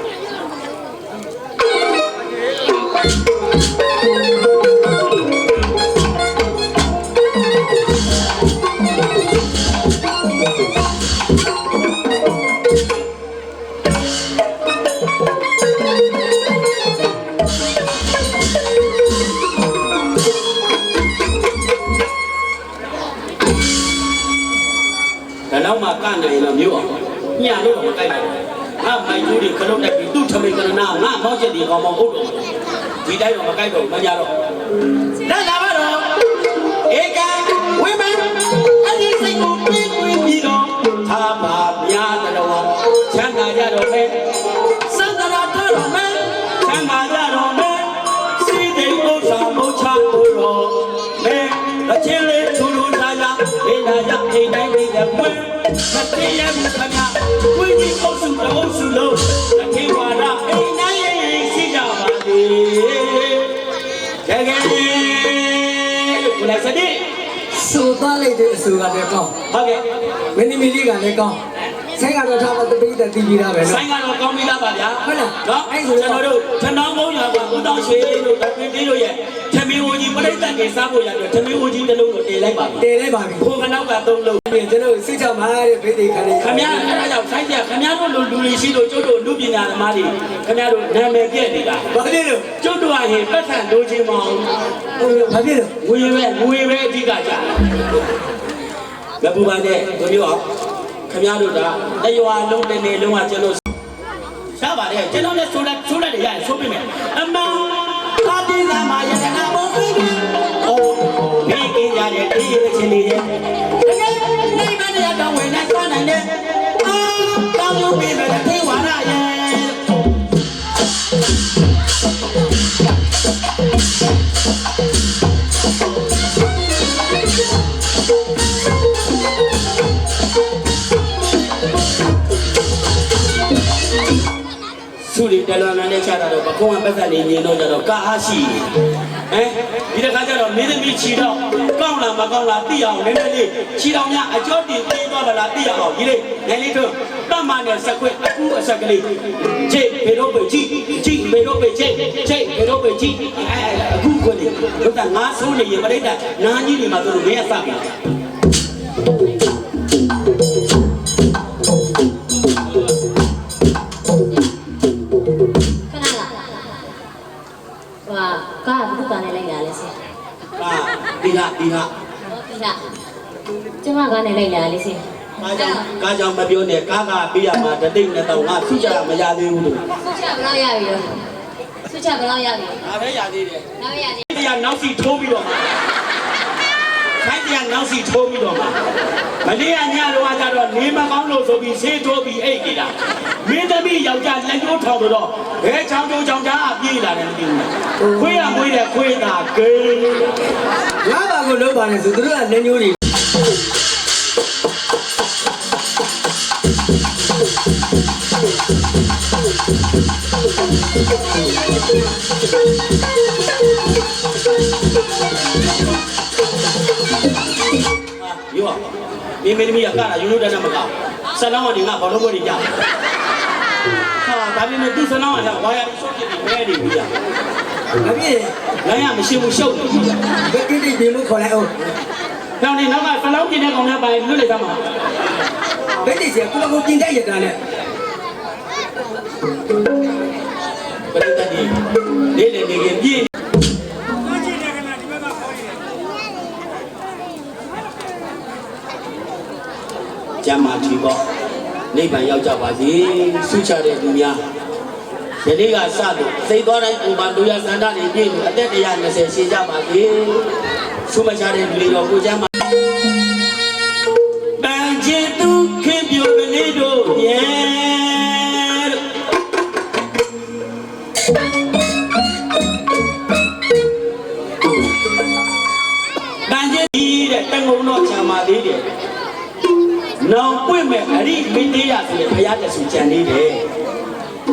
S1: ဒါတော့မှကနိုင်တော့မျိုးအောင်ညလို့တော့မကိုက်ပါဘူးငါမိုင်ကျူးတွေခလုတ်တိုက်ပြီးသူ့ထမိန်ကရဏငါမောက်ချက်တွေကောင်မဟုတ်တော့ဒီတိုင်းတော့မကိုက်တော့မကြတော့လက်လာပါတော့ဧကဝိမန်အဲ့ဒီစိတ်ကိုပြေးပြီးတော့သာပါမြားတော်ချမ်းသာကြတော့မယ်စန္ဒရာတော်တော်မယ်ချမ်းသာကြတော့မယ်စီတိဥစ္စာမုတ်ချတော်မယ်အချင်းလေးထူထူခြားခြားအိမ်သာရအိမ်တိုင်းလေးတဲ့ပွင့်မတရားဘူးခဏဝိကြီးအုပ်စုတော်အုပ်စုလုံးအခေဝါဒအိမ်တိုင်းရဲ့ရှိကြပါလေတကယ်ကိုလိုက်စတဲ့
S4: ဆိုသွားလိုက်တဲ့အဆိုကလည်းကောင်း
S1: ဟုတ်ကဲ့
S4: မင်းသမီးလေးကလည်းကောင်း ဆိုင်ကတော့ထားမတပိတ်တဲ့တီးပြီးတာပဲနော်
S1: ဆိုင်ကတော့ကောင်းပြီးသားပါဗျာ
S4: ဟုတ်လား
S1: နော်အဲ့ဆိုကျွန်တော်တို့ထဏောင်းကုန်းရွာကဦးတောင်းရွှေတို့တပင်းသေးတို့ရဲ့သမီးဝန်ကြီးပြိတ္တကေစားဖို့ရတယ်သမီးဝန်ကြီးတစ်လုံးကိုတင်လိုက်ပါပြီ
S4: တင်လိုက်ပါပြီ
S1: ခိုးကနောက်က3လုံး
S4: ကျွန်တော်စိတ်ချမှာတဲ့ဘေးဒီခါလေး
S1: ခမရအဲ့ဒါကြောင့်ဆိုင်ပြခမရတို့လူတွေရှိလို့ကျုပ်တို့လူပညာသမားတွေခမရတို့နာမည်ပြည့်နေတာ
S4: ဘာဖြစ်လို့
S1: ကျုပ်တို့ကဟင်ပတ်ထန်လိုချင်မအောင်
S4: ဘာဖြစ်လို့
S1: ငွေပဲအဓိကကြာမပူပါနဲ့တို့ပြောအောင်ခမရတို့ကတရွာလုံးတစ်နေ့လုံးကကျွန်တော်ရှားပါတယ်ကျွန်တော်လည်းဆိုလိုက်ရရင်ဆိုပြမယ်အမအာဒီလာမယတနာဘုံပြီးအိုးဒီကင်းကြတဲ့ဒီရချင်းလေးရဲ့တကယ်နေမနေတော့ဝင်နေသွားနိုင်တယ်အာတောင်းယူပြီးမယ်သေဝါရရဲ့သူတွေတလွန်နဲ့ချတာတော့ဘကုန်းကပတ်သက်နေမြင်တော့ကြတော့ကာအားရှိဒီတစ်ခါကျတော့မင်းသမီးခြီတော့ကောင်းလားမကောင်းလားသိအောင်နည်းနည်းလေးခြီတော်များအကျော်တင်ပြီးသွားပါလားသိအောင်ဒီလေးနည်းလေးတို့တမန်နဲ့ဆက်ခွက်အခုအဆက်ကလေးချိတ်ဘေတော့ပဲချိဘေတော့ပဲချိတ်ဘေတော့ပဲချိအခုခွက်လေးတို့ကငါဆိုးနေရင်ပြိတ္တနာကြီးတွေမှာတို့မင်းအစပြီ
S3: ကားဘုရားနဲ့လိုက်လာလေဆရာ
S1: ဒီက
S3: ဒီကကျမကားနဲ့လိုက်လာလေဆရာ
S1: ကားကြောင့်မပြောနဲ့ကားကပေးရမှာတသိန်းနဲ့တော့ငါဆုချမရသေးဘူးလို့
S3: ဆုချဘယ်လောက်ရပြီလဲဆုချဘယ်လောက်ရပြီ
S1: ဒါပဲရသေးတယ်
S3: နောက်ရသေး
S1: တရားနောက်စီထိုးပြီးတော့မှာခိုင်းတရားနောက်စီထိုးပြီးတော့မှာမနေ့ကညတော့ကြတော့နေမကောင်းလို့ဆိုပြီးဆေးထိုးပြီးအိတ်ကြတာမင်းသမီးယောက်ျားလက်ကျိုးထောင်တော့ဘဲချောင်းကျိုးချောင်းကြားပြေးလာတယ်မသိဘူးခွေးရမွေးတယ်ခွေးသာကေ
S4: ငါဘာကိုလုံးပါလဲဆိုသူတို့ကလက်ညှိုးတွေ
S1: ယောမင်းမီးကကားလာယူလို့တန်းမကောက်ဆလောင်းကနေငါဘောလုံးပွဲတွေကြာဟာဒါပေမဲ့သူဆလောင်းကဝါယာရှုပ်ဖြစ်ပြီးမဲနေပြီကြာ
S4: မဖြစ်
S1: လမ်းရမရှိဘူးရှုပ်နေပြီ
S4: ဘယ်တိတိဒီလိုခေါ်လိုက်အောင်
S1: နောက်နေနောက်ကဆလောင်းပြင်းတဲ့ကောင်များပိုင်လွတ်လိုက်သားမှာ
S4: ဘယ်တိစီကိုကိုပြင်တဲ့ရတာနဲ့
S1: ပရိသတ်ဒီလေးလေးနေကြီးပြင်းကျမ်းမာထီပေါ့နိဗ္ဗာန်ရောက်ကြပါစေဆုချတဲ့သူများယနေ့ကစလို့သိသွားတိုင်းပုံမှန်လူရစန္ဒတွေပြည့်လို့အသက်120ရှည်ကြပါစေဆုမချတဲ့လူတွေတော့ကိုကျမ်းမာပန်းချင်သူခင်ပြိုကလေးတို့ရဲ့ပန်းချင်ကြီးတဲ့တန်ကုန်တော့ချာမာသေးတယ်နောင်ပွင့်မဲ့အရိမင်းသေးရဆိုရင်ဘုရားတဆူကြံနေတယ်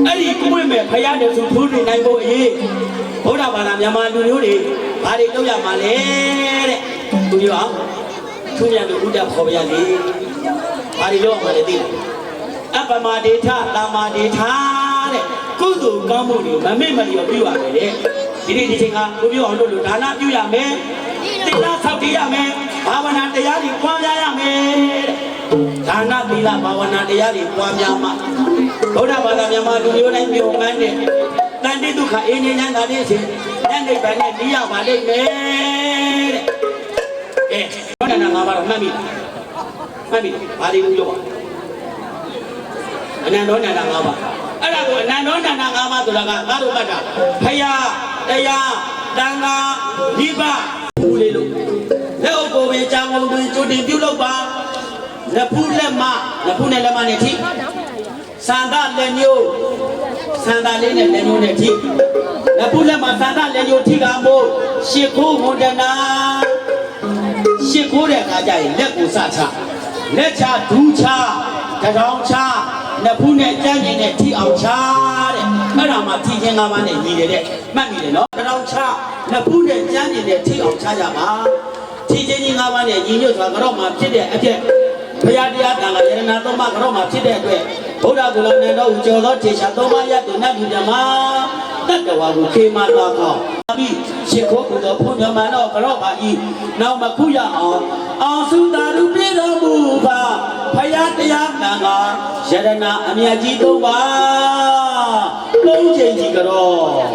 S1: အဲ့ဒီပွင့်မဲ့ဘုရားတဆူထိုးနေနိုင်ဖို့အရေးဘုရားဘာသာမြန်မာလူမျိုးတွေဘာတွေလုပ်ရမှာလဲတဲ့သူပြောအောင်သူများတို့ဥဒ္ဒခေါ်ပြရလေဘာတွေလုပ်ရမှာလဲသိလားအပမဒေထတာမဒေထတဲ့ကုသိုလ်ကောင်းမှုတွေမမေ့မလျော်ပြုရမယ်တဲ့ဒီနေ့ဒီချိန်ကကိုပြောအောင်လို့ဒါနပြုရမယ်သီလဆောက်တည်ရမယ်ဘာဝနာတရားတွေပွားများရမယ်တဲ့ဒါနသီလဘာဝနာတရားတွေပွားများမှဗုဒ္ဓဘာသာမြန်မာလူမျိုးတိုင်းပြုမှန်းတဲ့တန်တိဒုက္ခအင်းဉာဏ်သာတဲ့ရှင်ဉာဏ်နိဗ္ဗာန်နဲ့ပြီးရပါလိမ့်မယ်တဲ့ကဲဘောဓနာ၅ပါးတော့မှတ်မိလားမှတ်မိဘာတွေလို့ပြောပါအနန္တောနန္ဒ၅ပါးအဲ့ဒါကိုအနန္တောနန္ဒ၅ပါးဆိုတာကငါတို့မှတ်တာဖယားတရားတန်ခါနိဗ္ဗာန်ဘူးလေးလို့လက်အုပ်ကိုပဲကြာကုန်တွင်ကြိုတင်ပြုလုပ်ပါလက်ဖူးလက်မလက်ဖူးနဲ့လက်မနဲ့ထိစန္ဒလက်ညိုးစန္ဒလေးနဲ့လက်ညိုးနဲ့ထိလက်ဖူးလက်မစန္ဒလက်ညိုးထိကမို့ရှ िख ိုးဝန္ဒနာရှ िख ိုးတဲ့အခါကျရင်လက်ကိုစချလက်ချဒူးချတထောင်ချလက်ဖူးနဲ့ကြမ်းကျင်နဲ့ထိအောင်ချတဲ့အဲ့ဒါမှထိချင်း၅ပါးနဲ့ညီတယ်တဲ့မှတ်မိတယ်နော်တထောင်ချလက်ဖူးနဲ့ကြမ်းကျင်နဲ့ထိအောင်ချကြပါထိချင်းကြီး၅ပါးနဲ့ညီညွတ်စွာကတော့မှဖြစ်တဲ့အပြည့် ဘုရားတရားတန်ခါယရဏသုံးပါးကတော့မှဖြစ်တဲ့အတွက်ဘုရားကုလနဲ့တော့ကျော်သောထေရှာသုံးပါးရတုနတ်လူမြမတတ္တဝါကိုခေမသာကောင်းပြီးရှ िख ိုးကုသောဘုရားမတော်ကတော့ပါဤနောက်မခုရအောင်စုတာလူပြေတော်မူပါဘုရားတရားတန်ခါယရဏအမြတ်ကြီးသုံးပါးသုံးချိန်ကြီးကတော့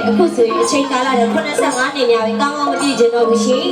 S1: အခုဆိုရင်အချိန်ကာလတော့85နှစ်များပြီကောင်းကောင်းမကြည့်ချင်တော့ဘူးရှင်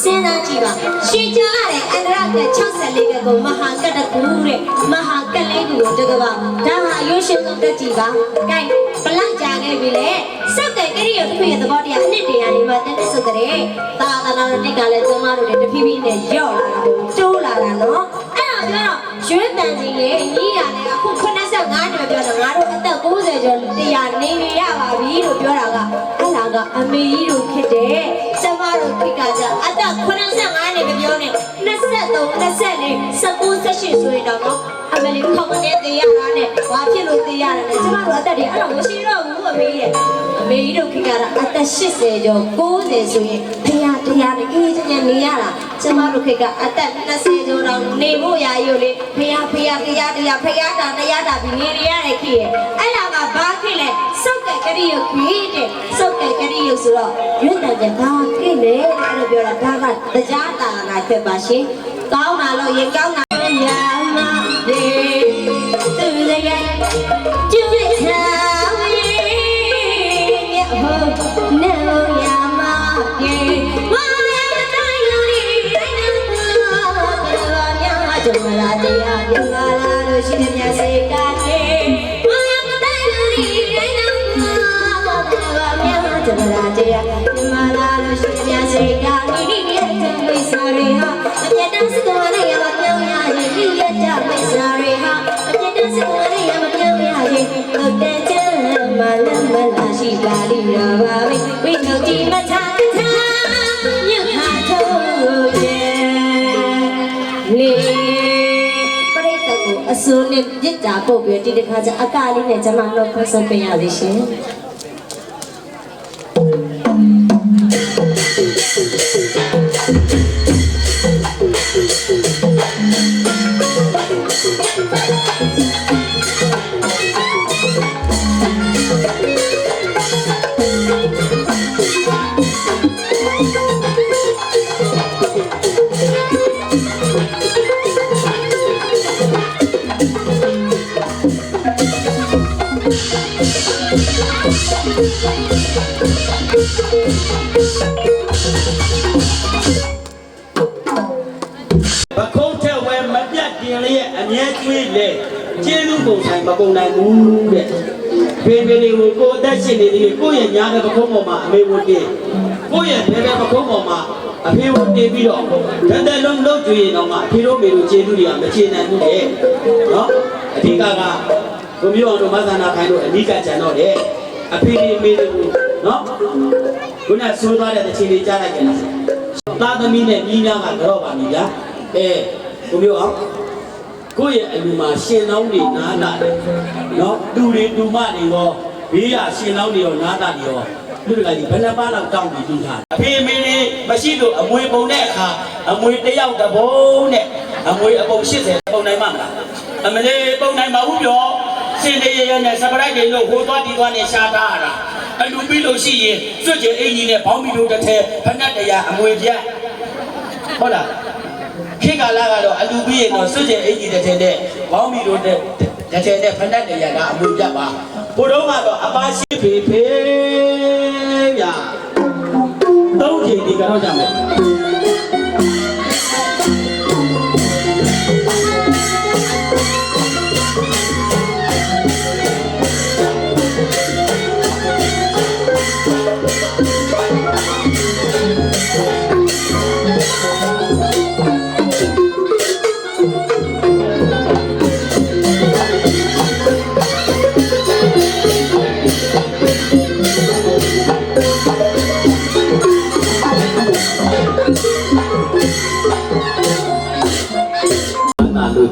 S1: စဉ်းစားကြည့်ပါရှင်းကြတဲ့အန္တရာက64ကကိုမဟာကတ္တကူတဲ့မဟာကလေးကူကိုတကပါဒါဟာအယုရှင်ဆုံးတက်ကြည့်ပါကဲဘလောက်ကြာခဲ့ပြီလေစောက်ကကရိယာတစ်ခုရဲ့သဘောတရားအနှစ်တရာနေမှာတက်တက်ဆိုတဲ့သာသနာတော်တစ်ကလည်းကျမတို့လည်းတဖြည်းဖြည်းနဲ့ရော့လာတာတိုးလာတာနော်အဲ့တော့ပြောတော့ရွှေတန်ကြီးရဲ့ညီရလည်းအခု85နှစ်ပြောတော့ငါတို့အသက်90ကျော်တရားနေနေရပါပြီလို့ပြောတာကအဲ့ဒါကအမေကြီးတို့ဖြစ်တဲ့ကျမတို့ခိကကြအသက်85နှစ်ပြောနေ23 24 19 18ဆိုရင်တော့အမေလေးခေါင်းနဲ့တေးရတာနဲ့ဘာဖြစ်လို့တေးရတယ်လဲကျမတို့အသက်တွေအဲ့တော့မရှိတော့ဘူးအမေရဲ့အမေကြီးတို့ခိကကအသက်80ကျော်90ဆိုရင်ဖရာတရားနဲ့အေးချမ်းနေရတာကျမတို့ခိကအသက်20ကျော်တော့နေဖို့ရာရုပ်လေးဖရာတရားတာပြီးနေရတဲ့ခိရဲ့အဲ့ဒါကဘာခိလဲစုပ်ကကရိယခိတဲ့စုပ်ကကရိယဆိုတော့ရွတ်တယ်ကဘာခိလဲအဲ့လိုပြောတာဒါကတရားတာနာဖြစ်ပါရှင်ကောင်းတာလို့ရင်ကောင်းတာညာမလေးသူလည်းကျူးချာဝေးရဟုတ်နေရမပြေမရတိုင်းလို့ဒီတိုင်းတော့ဘာကြမလာတရားပြလာလို့ရှိတဲ့မြတ်စေတာလေမရတိုင်းလို့ဒီတိုင်းတော့ဘာကြမလာတရားပြလာလို့ရှိတဲ့မြတ်စေတာဒီရဲ့မိတ်ဆွေတွေဟာအပြတ်တန်းစကောနဲ့ရမပြောင်းရရင်ဒီရဲ့ကြမိတ်ဆွေတွေဟာအပြတ်တန်းစကောနဲ့ရမပြောင်းရရင်တော့တဲ့ချမ်းမလန်းမလာရှိပါလိမ့်တော့ပါပဲဝိသုဒ္ဓိမထာထာမြတ်ဟာထုတ်ရဲ့လေပရိသတ်ကိုအစိုးနဲ့ပြစ်တာပုတ်ပြီးဒီတစ်ခါကျအကလေးနဲ့ကျွန်မတို့ဖွင့်ဆက်ပေးရသေးရှင် ခုံးထဲဝဲမပြတ်တင်လေးအမြဲကျွေးလေကျေးဇူးကုန်ဆိုင်မကုန်နိုင်ဘူးတဲ့ဖေဖေလေးကိုကိုအသက်ရှင်နေသေးတယ်ကိုယ့်ရဲ့ညာတဲ့ပခုံးပေါ်မှာအမေဝတ်တင်ကိုယ့်ရဲ့ဖေဖေပခုံးပေါ်မှာအဖေဝတ်တင်ပြီးတော့တန်တယ်လုံးလုံးကျွေးရင်တော့မှအဖေတို့မေတို့ကျေးဇူးတွေကမချေနိုင်ဘူးတဲ့နော်အဓိကကိုမျိုးအောင်တို့မသနာခိုင်တို့အနိကကြံတော့တဲ့အဖေလေးမေတို့နော်ခုနဆိုးသွားတဲ့အခြေအနေကြားလိုက်ကြလားသားသမီးနဲ့ကြီးများကတော့ပါပြီဗျာကိုမျိုးအောင်ကိုယ့်ရဲ့အလူမှာရှင်လောင်းနေနားတာတယ်နော်တူတွေတူမတွေရောဘေးရရှင်လောင်းတွေရောနားတာတွေရောလူတွေကဒီဘယ်နှပါးလောက်တောင်းပြီးပြီးထားအဖေမင်းလေးမရှိလို့အမွေပုံတဲ့အခါအမွေတယောက်တပုံနဲ့အမွေအပုံ80ပုံနိုင်မှာမလားအမလေးပုံနိုင်မှာဘူးပြောစင်နေရနဲ့စပရိုက်တွေလို့ဟိုသွားဒီသွားနဲ့ရှားတာရတာအလူပြီးလို့ရှိရင်စွတ်ကျင်အင်ကြီးနဲ့ဘောင်းမီတို့တစ်ထဲဖက်နှက်တရားအမွေပြတ်ဟုတ်လားခေတ်ကာလကတော့အလူပြီးရင်တော့စွတ်ကျင်အင်ကြီးတစ်ထဲနဲ့ဘောင်းမီတို့တစ်ထဲနဲ့ဖက်နှက်တရားကအမွေပြတ်ပါဘုတော့ကတော့အပါရှိဖေဖေဗျာသုံးချိန်ဒီကတော့ကြမယ်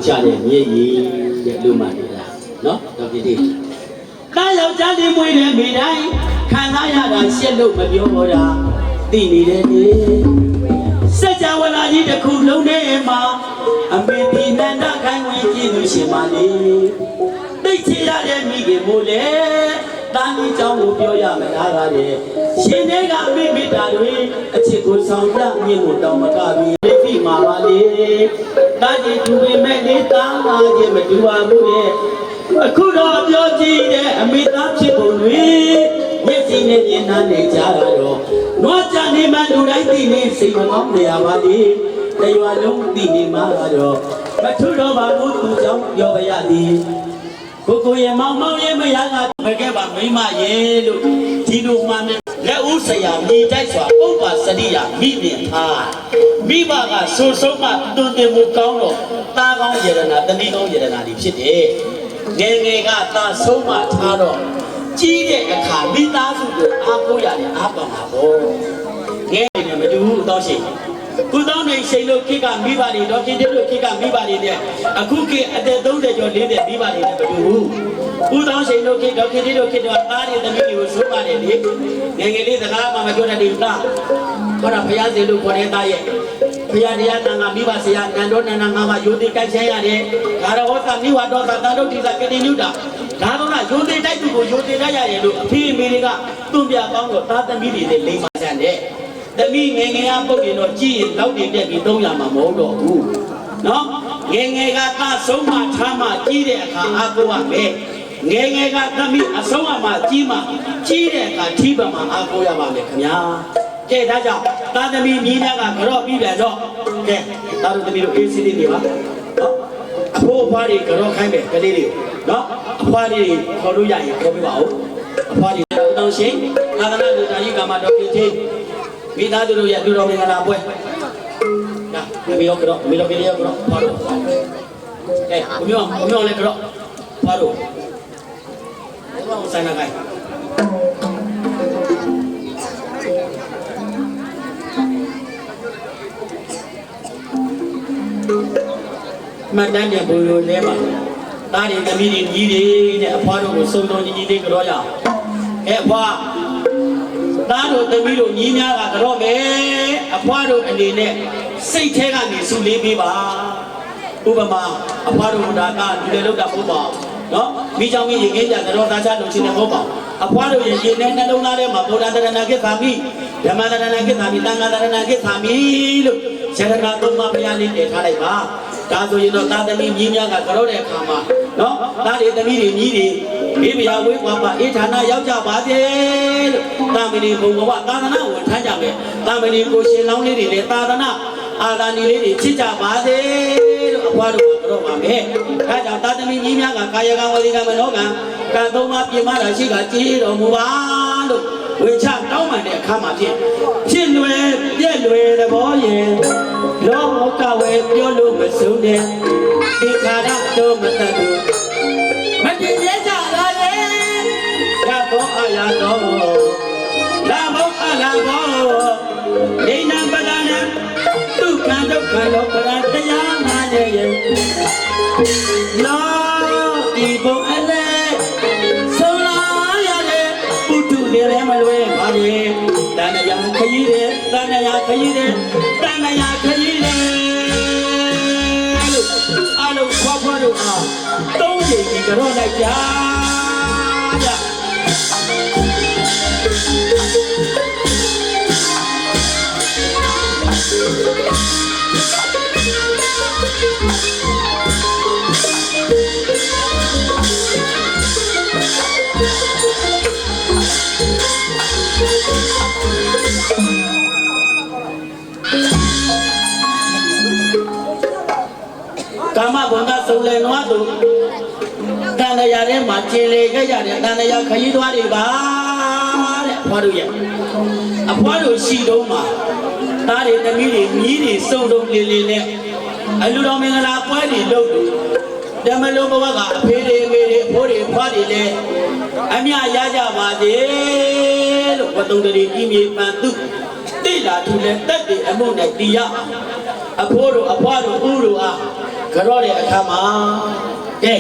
S1: ကြတဲ့မြေကြီးတဲ့လူမှနေတာနော်တော့ဒီတားယောက်ျားလေးမွေးတဲ့မိတိုင်းခံစားရတာရှက်လို့မပြောတော့တာသိနေတယ်လေစัจ java လာကြီးတစ်ခုလုံးထဲမှာအမေဒီနန္ဒခိုင်ဝင်ကြည့်လို့ရှင်ပါလေသိချရတဲ့မိခင်မို့လေတားကြီးเจ้าကိုပြောရမလားကတဲ့ရှင်တွေကမိမိတာတွေအချစ်ကိုဆောင်ပြမြင့်ကိုတောင်းမကပြီးသိမှာပါလေတားကြီးသူပေမဲ့လေးတားလာခြင်းမတူပါဘူးရဲ့အခုတော့ပြောကြည့်တဲ့အမိသားဖြစ်ပုံတွေမျက်စိနဲ့မြင်နာနေကြတာတော့နွားကြနေမှလူတိုင်းသိနေစိတ်မကောင်းနေရပါလေတရွာလုံးသိနေမှာတော့မထူတော့ပါဘူးသူကြောင့်ပြောပါရသည်ကိုရဲ့မောင်မောင်ရဲ့မယားကဘယ်ကပါမိမရဲ့လို့ဒီလိုမှနဲ့လက်ဦးဆရာမြေတိုက်စွာပုပ္ပါစရိယာမိမြင်ထားမိဘကဆိုဆုံးမှတွင်တင်မှုကောင်းတော့သားကောင်းယရနာတတိကောင်းယရနာတွေဖြစ်တယ်ငယ်ငယ်ကသားဆုံးမှထားတော့ကြီးတဲ့အခါမိသားစုကိုအားကိုးရတယ်အားပါမှာပေါ့ငယ်ငယ်မတူဘူးတော့ရှိကုသောနေရှိန်လို့ခိကမိဘတွေတော့ခင်တဲ့လို့ခိကမိဘတွေနဲ့အခုခေတ်အသက်30ကျော်40မိဘတွေနဲ့မတူဘူးကုသောရှိန်လို့ခိတော့ခင်တဲ့လို့ခိတော့သားတွေသမီးတွေကိုစိုးပါတယ်လေငယ်ငယ်လေးစကားမှမပြောတတ်ဘူးသားခေါ်တာဖျားစီလို့ခေါ်တဲ့သားရဲ့ဖျားတရားတန်ခါမိဘဆရာနန္ဒောနန္ဒငါမယုံတိတိုက်ချမ်းရတယ်ဒါတော့ဟောသာမိဝတော်သာတန်တို့တိသာကတိညုတာဒါတော့ယုံတိတိုက်သူကိုယုံတိတိုက်ရတယ်လို့အဖေအမေတွေကသူ့ပြပေါင်းတော့သားသမီးတွေနဲ့လိမ္မာကြတယ်သမီးငယ်ငယ်ကပုတ်ရင်တော့ကြည့်ရင်လောက်တင်တက်ပြီး300မှာမဟုတ်တော့ဘူးနော်ငယ်ငယ်ကသားဆုံးမထားမှကြီးတဲ့အခါအားကိုးရမယ်ငယ်ငယ်ကသမီးအဆုံးအမကြီးမှကြီးတဲ့အခါထိပါမှအားကိုးရပါမယ်ခင်ဗျာကဲဒါကြောင့်သားသမီးမြင်းများကကြော့ပြီးပြန်တော့ကဲသားတို့သမီးတို့အေးစီးလေးနေပါနော်အဖိုးအဖွားတွေကြော့ခိုင်းမယ်ကလေးတွေနော်အဖွားလေးခေါ်လို့ရရင်ခေါ်ပြပါဦးအဖွားတွေတောင်းရှင်သာသနာ့လူသားကြီးကမှတော့ပြင်ချင်းမိသားစုတို့ရဲ့လူတော်မင်္ဂလာပွဲဒါအမေရောကတော့အမေတော်ပြည်ရောကတော့ဘာလို့ကဲဘုမျိုးလည်းကတော့ဘာလို့ဘာဆိုင်နာကိုင်းမတန်းတဲ့ဘုလိုလဲမှာတားတွေသမီးတွေကြီးတွေနဲ့အဖွားတို့ကိုစုံစုံကြီးလေးကြောရအောင်ကဲအဖွားသားတို့သမီးတို့ညီးများကတော့မယ်အဖွားတို့အနေနဲ့စိတ်ထဲကနေစုလေးပေးပါဥပမာအဖွားတို့ဒါကဒီလေလောက်တာပို့ပါနော်မိချောင်းကြီးရေခင်းကြကတော့သားချလို့ချင်းနေမဟုတ်ပါအဖွားတို့ရေနဲ့နှလုံးသားထဲမှာဗုဒ္ဓတရဏကိသာမိဓမ္မတရဏကိသာမိသံဃာတရဏကိသာမိလို့ဇရဏသုံးပါးဘုရားလေးတည်ထားလိုက်ပါဒါဆိုရင်တော့သားသမီးညီးများကတော့တဲ့အခါမှာနော်သားတွေသမီးတွေညီးတွေ မိမယာဝေးကွာပါအေးဌာနရောက်ကြပါသေးလို့တာမဏိဘုံဘဝသာသနာဝန်ထမ်းကြမယ်တာမဏိကိုရှင်လောင်းလေးတွေလည်းသာသနာအာသာနီလေးတွေချစ်ကြပါသေးလို့အဖွားတို့ကတော့ပါမယ်ဒါကြောင့်သာသမီကြီးများကကာယကံဝစီကံမနောကံကံသုံးပါးပြမတာရှိကကြည်တော်မူပါလို့ဝေချတောင်းပန်တဲ့အခါမှာဖြစ်လွယ်ပြက်လွယ်သဘောရဲ့လောကဝေပြောလို့မဆုံးတဲ့ဒီခါတော့မတတ်ဘူးမကြည်ရကြပါလေရတော့အရာတော့လာမောအလာဘောဒိဏပဒနာဒုက္ခဒုက္ခလောကရတရားမှလည်းရဲ့လောဒီဘုံအလဲဆုံးလာရလေပုထုလည်းမလွဲပါလေတဏှာခရီးတယ်တဏှာခရီးတယ်တဏှာခရီးတယ်လို့အလုံးဖွားဖွားတို့အားသုံးချိန်ကြီးကြောလိုက်ကြကာမဘုံကစုံလင်သွားသူတန်တရားထဲမှာကျင်လေခဲ့ကြတယ်တန်တရားခရီးသွားတွေပါတဲ့အဖွားတို့ရဲ့အဖွားတို့ရှိတော့မှာသားတွေသမီးတွေမြီးတွေစုံစုံလင်းလင်းနဲ့အလူတော်မင်္ဂလာပွဲတွေလုပ်တယ်ဓမ္မလုံးဘဝကအဖေတွေအမေတွေအဖိုးတွေအဖွားတွေလည်းအမြရကြပါသေးလို့ဘုံတုံတွေကြီးမြေပန်သူတိလာထူလဲတက်တွေအမှုနဲ့တီးရအဖိုးတို့အဖွားတို့ဦးတို့အားကြောတဲ့အခါမှာကဲ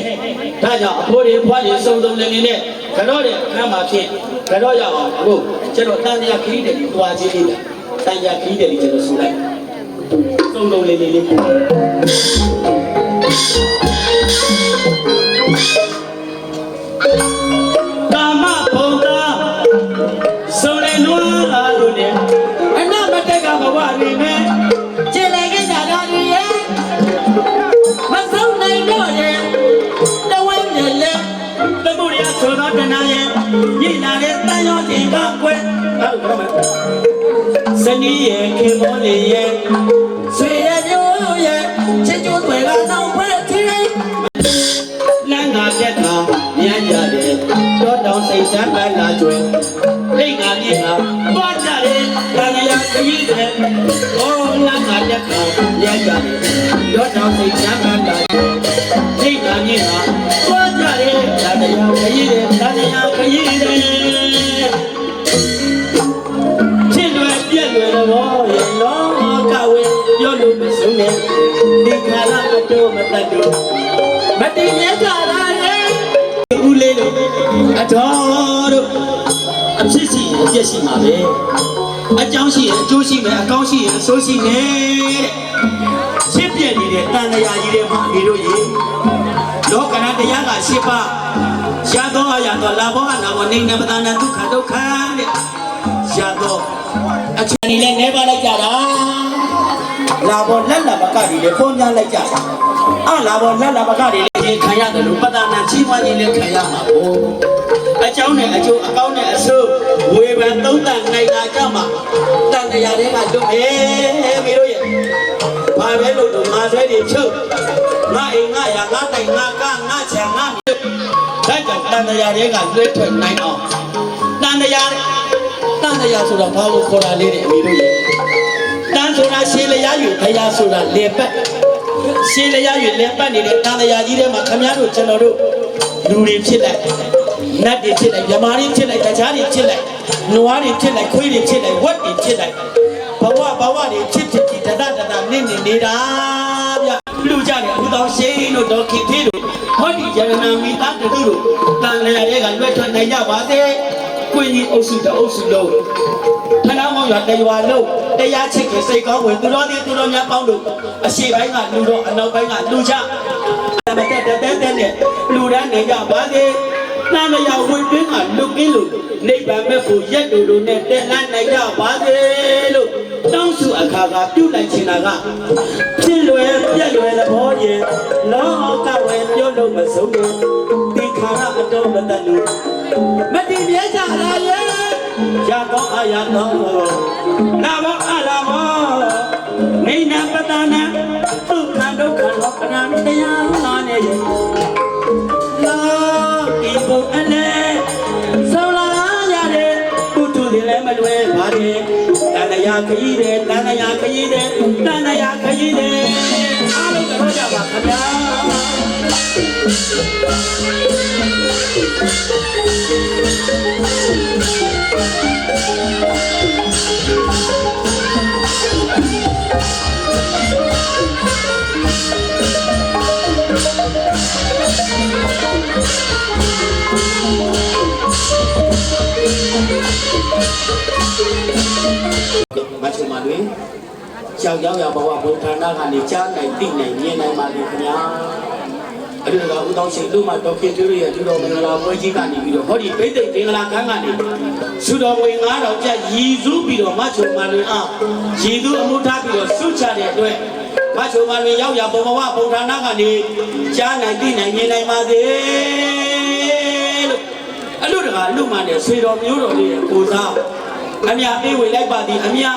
S1: ဒါကြောင့်အဖိုးတွေဖွားတွေစုံစုံလင်းလင်းနဲ့ကြောတဲ့အခါမှာဖြင့်ကြောရအောင်လို့ကျွန်တော်တန်တရားခရီးတယ်ဒီတွားချင်းလေးတန်တရားခရီးတယ်ဒီကျွန်တော်ဆိုလိုက်စုံစုံလင်းလင်းလေးကာမဘုံသာစုံလင်နွားလာလို့နဲ့အနမတက်ကဘဝနေမယ်ကျင်လည်ခဲ့ကြတာတွေရဲ့မဆုံးနိုင်တော့ရဲ့တဝဲနဲ့လေသမုဒ္ဒရာဆိုတော့တနာရဲ့ညင်လာတဲ့တန်ရောတင်ကကွယ်ဟုတ်ကဲ့မယ်စနီးရဲ့ခင်မောလေးရဲ့ဆွေရဲ့မျိုးရဲ့ချစ်ကြိုးတွေကနောက်ဖွဲ့ထင်းလမ်းကပြက်တာမြန်းကြတယ်တော့တောင်စိတ်ဆန်းပန်းလာကျွဲလိတ်ငါမြင့်ကပွားကြတယ်တန်ရာခရီးတယ်အော်လမ်းကပြက်တာမြန်းကြတယ်တော့တောင်စိတ်ဆန်းပန်းလာကျွဲလိတ်ငါမြင့်ကပွားကြတယ်တန်ရာခရီးတယ်တန်ရာခရီးတယ်ချစ်လွယ်ပြက်လွယ်တော့ရဲ့လောကဝေပြောလို့မဆုံးနဲ့ဒီခါလာတော့မတတ်တော့မတည်မြဲကြတာလေဦးလေးတို့အတော်တို့အဖြစ်ရှိအပြည့်ရှိမှာပဲအကြောင်းရှိရင်အကျိုးရှိမယ်အကောင်းရှိရင်အဆိုးရှိမယ်ချစ်ပြည့်နေတဲ့တန်တရားကြီးတွေမှာဒီတို့ရေလောကနာတရားက၈ပါးရှားတော့ရတော့လာဘောအနာဘောနေနမတနာဒုက္ခဒုက္ခတဲ့ရှားတော့အချမ်းကြီးလည်းနေပါလိုက်ကြတာလာဘောလက်လာပကကြီးလည်းပုံများလိုက်ကြတာလာဘောလက်လာပကကြီးလည်းခံရတယ်လို့ပဒနာချီးမွမ်းခြင်းလည်းခံရမှာပေါ့အကြောင်းနဲ့အကျိုးအကောင်းနဲ့အဆိုးဝေဖန်သုံးသပ်နိုင်တာကြောင့်မှတန်တရားတွေကလွတ်တယ်မီးတို့ရဲ့ဘာပဲလို့ငါဆွဲတွေချုပ်ငါအိမ်ငါရငါတိုင်ငါကငါချံငါမြုပ်ဒါကြောင့်တန်တရားတွေကလွတ်ထွက်နိုင်အောင်တန်တရားဆိုတော့ဘာလို့ခေါ်တာလေးတွေအမီးတို့ရဲ့တန်ဆိုတာရှင်းလျားယူတရားဆိုတာလေပတ်ရှင်းလျားယူလေပတ်နေတဲ့တန်တရားကြီးထဲမှာခမည်းတော်ကျွန်တော်တို့လူတွေဖြစ်လိုက်နတ်တွေဖြစ်လိုက်မြမာတွေဖြစ်လိုက်တခြားတွေဖြစ်လိုက်နွားတွေဖြစ်လိုက်ခွေးတွေဖြစ်လိုက်ဝက်တွေဖြစ်လိုက်ဘဝတွေဖြစ်တဒနေနေတာဗျလူကြတယ်ဦးတော်ရှိန်တို့ဒေါခင်သေးတို့ဟောဒီရဏမိသားတို့တန်လျာတွေကလွတ်ထွက်နိုင်ကြပါစေကိုင်းကြီးအုပ်စုတအုပ်စုလုံးခဏမောင်ရတရွာလုံးတရားချစ်ကိုစိတ်ကောင်းဝင်သူတော်များပေါင်းလို့အရှိပိုင်းကလူတော်အနောက်ပိုင်းကလူချအမတက်တဲ့နဲ့လူတန်းနေကြပါစေနာမယဝိပင်းကလူကင်းလို့နိဗ္ဗာန်မဲ့ဖို့ရက်တူတို့နဲ့တက်လန်းနိုင်ကြပါစေလို့တောင်းစုအခါကပြုလိုက်ချင်တာကဖြစ်လွယ်ပြက်လွယ်သဘောရဲ့လောကဝယ်ပြောလို့မဆုံးဘူးဒီ ခါရအတော်မတတ်လို့မတည်မြဲကြလာရဲ့ရတော့အရတော့လာဘောအလာဘောမိနာပတနာသူခန္ဓုခန္ဓောခဏတရားနာနေရဲ့လာဒီဘုံအလဲဆောလာရတယ်ပုထုတယ်လည်းမလွယ်ပါတယ်တဏှာခကြီးတယ်တဏှာခကြီးတယ်တဏှာခကြီးတယ်အားလုံးကြောကြပါခင်ဗျာမချုံမတွေကြောက်ရောက်ရဘဝဘုဌာနကနေကြားနိုင်သိနိုင်မြင်နိုင်ပါလေခင်ဗျာအဲ့ဒီတော့ဦးတော်ရှင်တို့မှာတော်ခင်တွေရဲ့သူတော်မင်္ဂလာပွဲကြီးကနေပြီးတော့ဟောဒီဘိသိက်မင်္ဂလာခန်းကနေသုတော်ဝင်9000ကျပ်ရည်စူးပြီးတော့မချုံမတွေအားရည်သူအမှုထားပြီးတော့ဆုချတဲ့အတွက်မချုံမတွေရောက်ရဘဝဘုဌာနကနေကြားနိုင်သိနိုင်မြင်နိုင်ပါစေလို့အလို့တကာလူမှနဲ့ဆွေတော်မျိုးတော်လေးရဲ့ကိုစားအမြအေးဝေလိုက်ပါသည်အမြ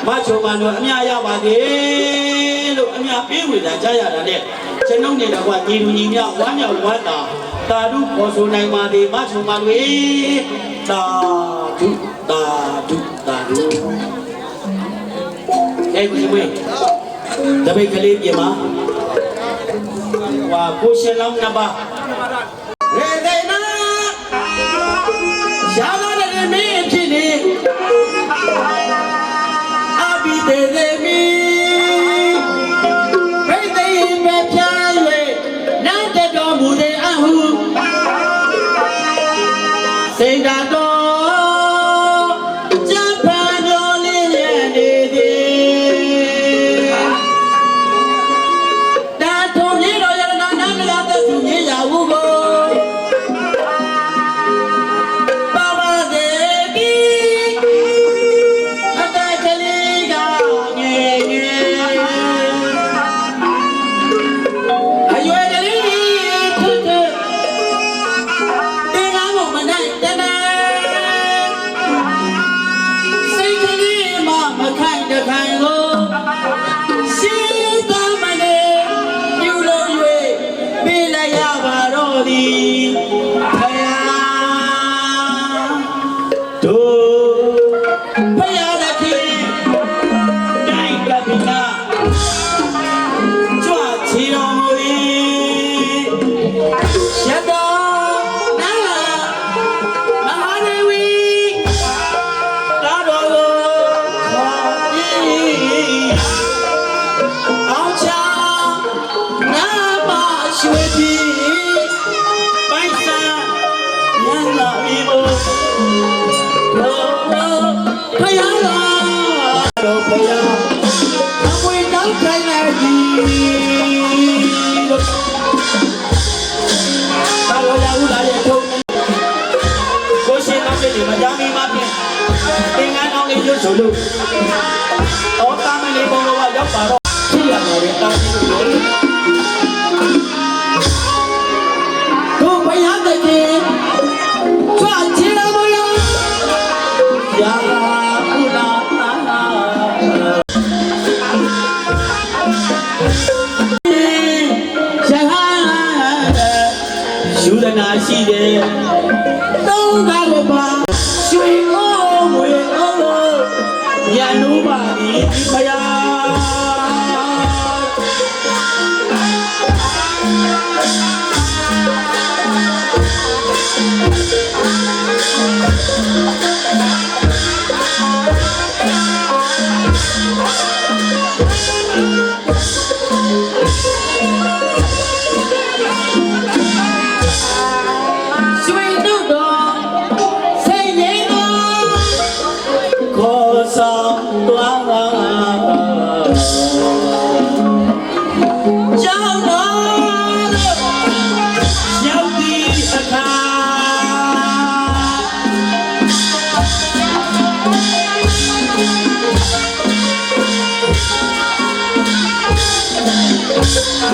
S1: မချုံမတို့အမြရပါသေးလို့အမြပေးဝေတာကြားရတာနဲ့ကျွန်ုပ်နဲ့တော့ညီလူညီမြဝမ်းမြောက်ဝမ်းသာတာဓုပေါ်ဆိုနိုင်ပါသည်မချုံမတို့တာဓုအဲ့ဒီဝေးတပိတ်ကလေးပြင်မှာဟွာကိုရှင်လောင်းနှစ်ပါးရေဒိနာရှာလာတဲ့မင်းဖြစ်နေအဘိတေသေမီဘိသိမပြား၍နောက်တတော်မူတဲ့အဟုစိတ်ဓာတ်တော်ကြံဖန်တော်လေးရဲ့နေသည်တာထုံကြီးတော်ရတနာနာမလာတဲ့သူကြီးရာဟုကိုဆိုလို့အော်တာမလေးပုံတော့ရောက်ပါတော့ဖြစ်ရမှာလေတာကြီးလို့တို့ဘယတဲ့ကြီးကြွချင်တော်မလို့ရာကုလာနာယူရနာရှိတယ်သုံးကားပါရွှေအောင်ဝေအောင်ရန်လို့ပါဒီဖယာခေါ်ဆောင်သွား ကို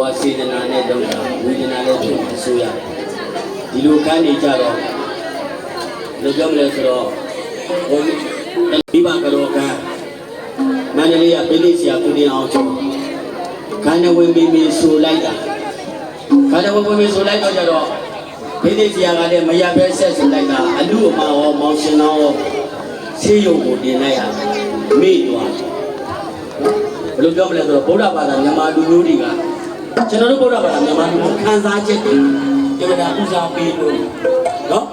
S1: ယ်ကစေတနာနဲ့လုပ်တာဝိညာဉ်နဲ့ဖြစ်အစိုးရတယ်ဒီလိုကမ်းနေကြတော့လို့ပြောမလဲဆိုတော့ဟိုမိဘကတော့ကမ်းမန္တလေးကပြည်လေးဆရာကိုတင်အောင်ချုပ်ခန္ဓာဝင်ပြီးဆိုလိုက်တာခန္ဓာဝင်ပြီးဆိုလိုက်တော့ကြတော့ပြည်လေးဆရာကလည်းမရပဲဆက်ဆိုလိုက်တာအလူအမရောမောင်ရှင်တော်ရောဆေးရုံကိုတင်လိုက်ရမိသွားဘယ်လိုပြောမလဲဆိုတော့ဗုဒ္ဓဘာသာမြန်မာလူမျိုးတွေကကျွန်တော်တို့ဗုဒ္ဓဘာသာမြန်မာလူမျိုးခံစားချက်တွေဒီကနေ့ဦးစားပေးလို့နော်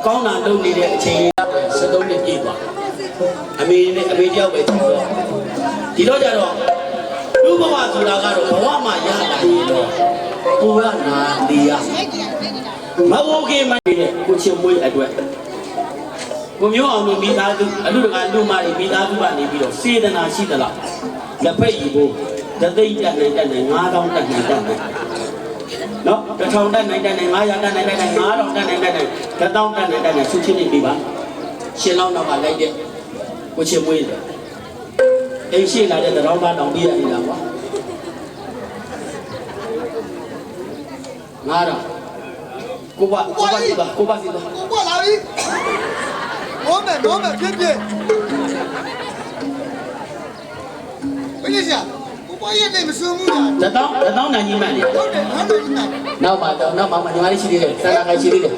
S1: ကောင်းတာလုပ်နေတဲ့အချိန်73နှစ်ပြည့်သွားအမေနဲ့အမေတယောက်ပဲကျွန်တော်ဒီတော့ကြတော့လူဘဝဆိုတာကတော့ဘဝမှာရတာရေတော့ကိုရနာဒီရမဟုတ်ခင်မနေတဲ့ကိုချင်မွေးအတွက်ကိုမျိုးအောင်မိသားစုအလူတကာလူမတွေမိသားစုကနေပြီးတော့စေတနာရှိသလားလက်ဖက်ရည်ဖို့တသိန်းတက်နိုင်9000တက်နိုင်တက်နိုင်နော်1000တက်နိုင်တက်နိုင်900တက်နိုင်တက်နိုင်9000တက်နိုင်တက်နိုင်1000တက်နိုင်တက်နိုင်ဆုချင်းနေပြီပါရှင်လောင်းတော့ကလိုက်တဲ့ကိုချင်မွေးတယ်အိမ်ရှိလာတဲ့တောင်းပါတောင်ပြရနေတာကွာ9000ကိုပါစီပါ
S5: ကိုလာပြီမောမယ်ဖြစ်ဘယ်လိုရှာကိုပွားရဲ့နေမစွန်းဘူးလား
S1: 1000နိုင်ကြီးမှန်တယ်
S5: ဟုတ်တယ်ဟုတ်တယ်နော်
S1: နောက်ပါတော့နောက်ပါညီမလေးရှိသေးတယ်ဆန္ဒခိုင်ရှိသေးတယ်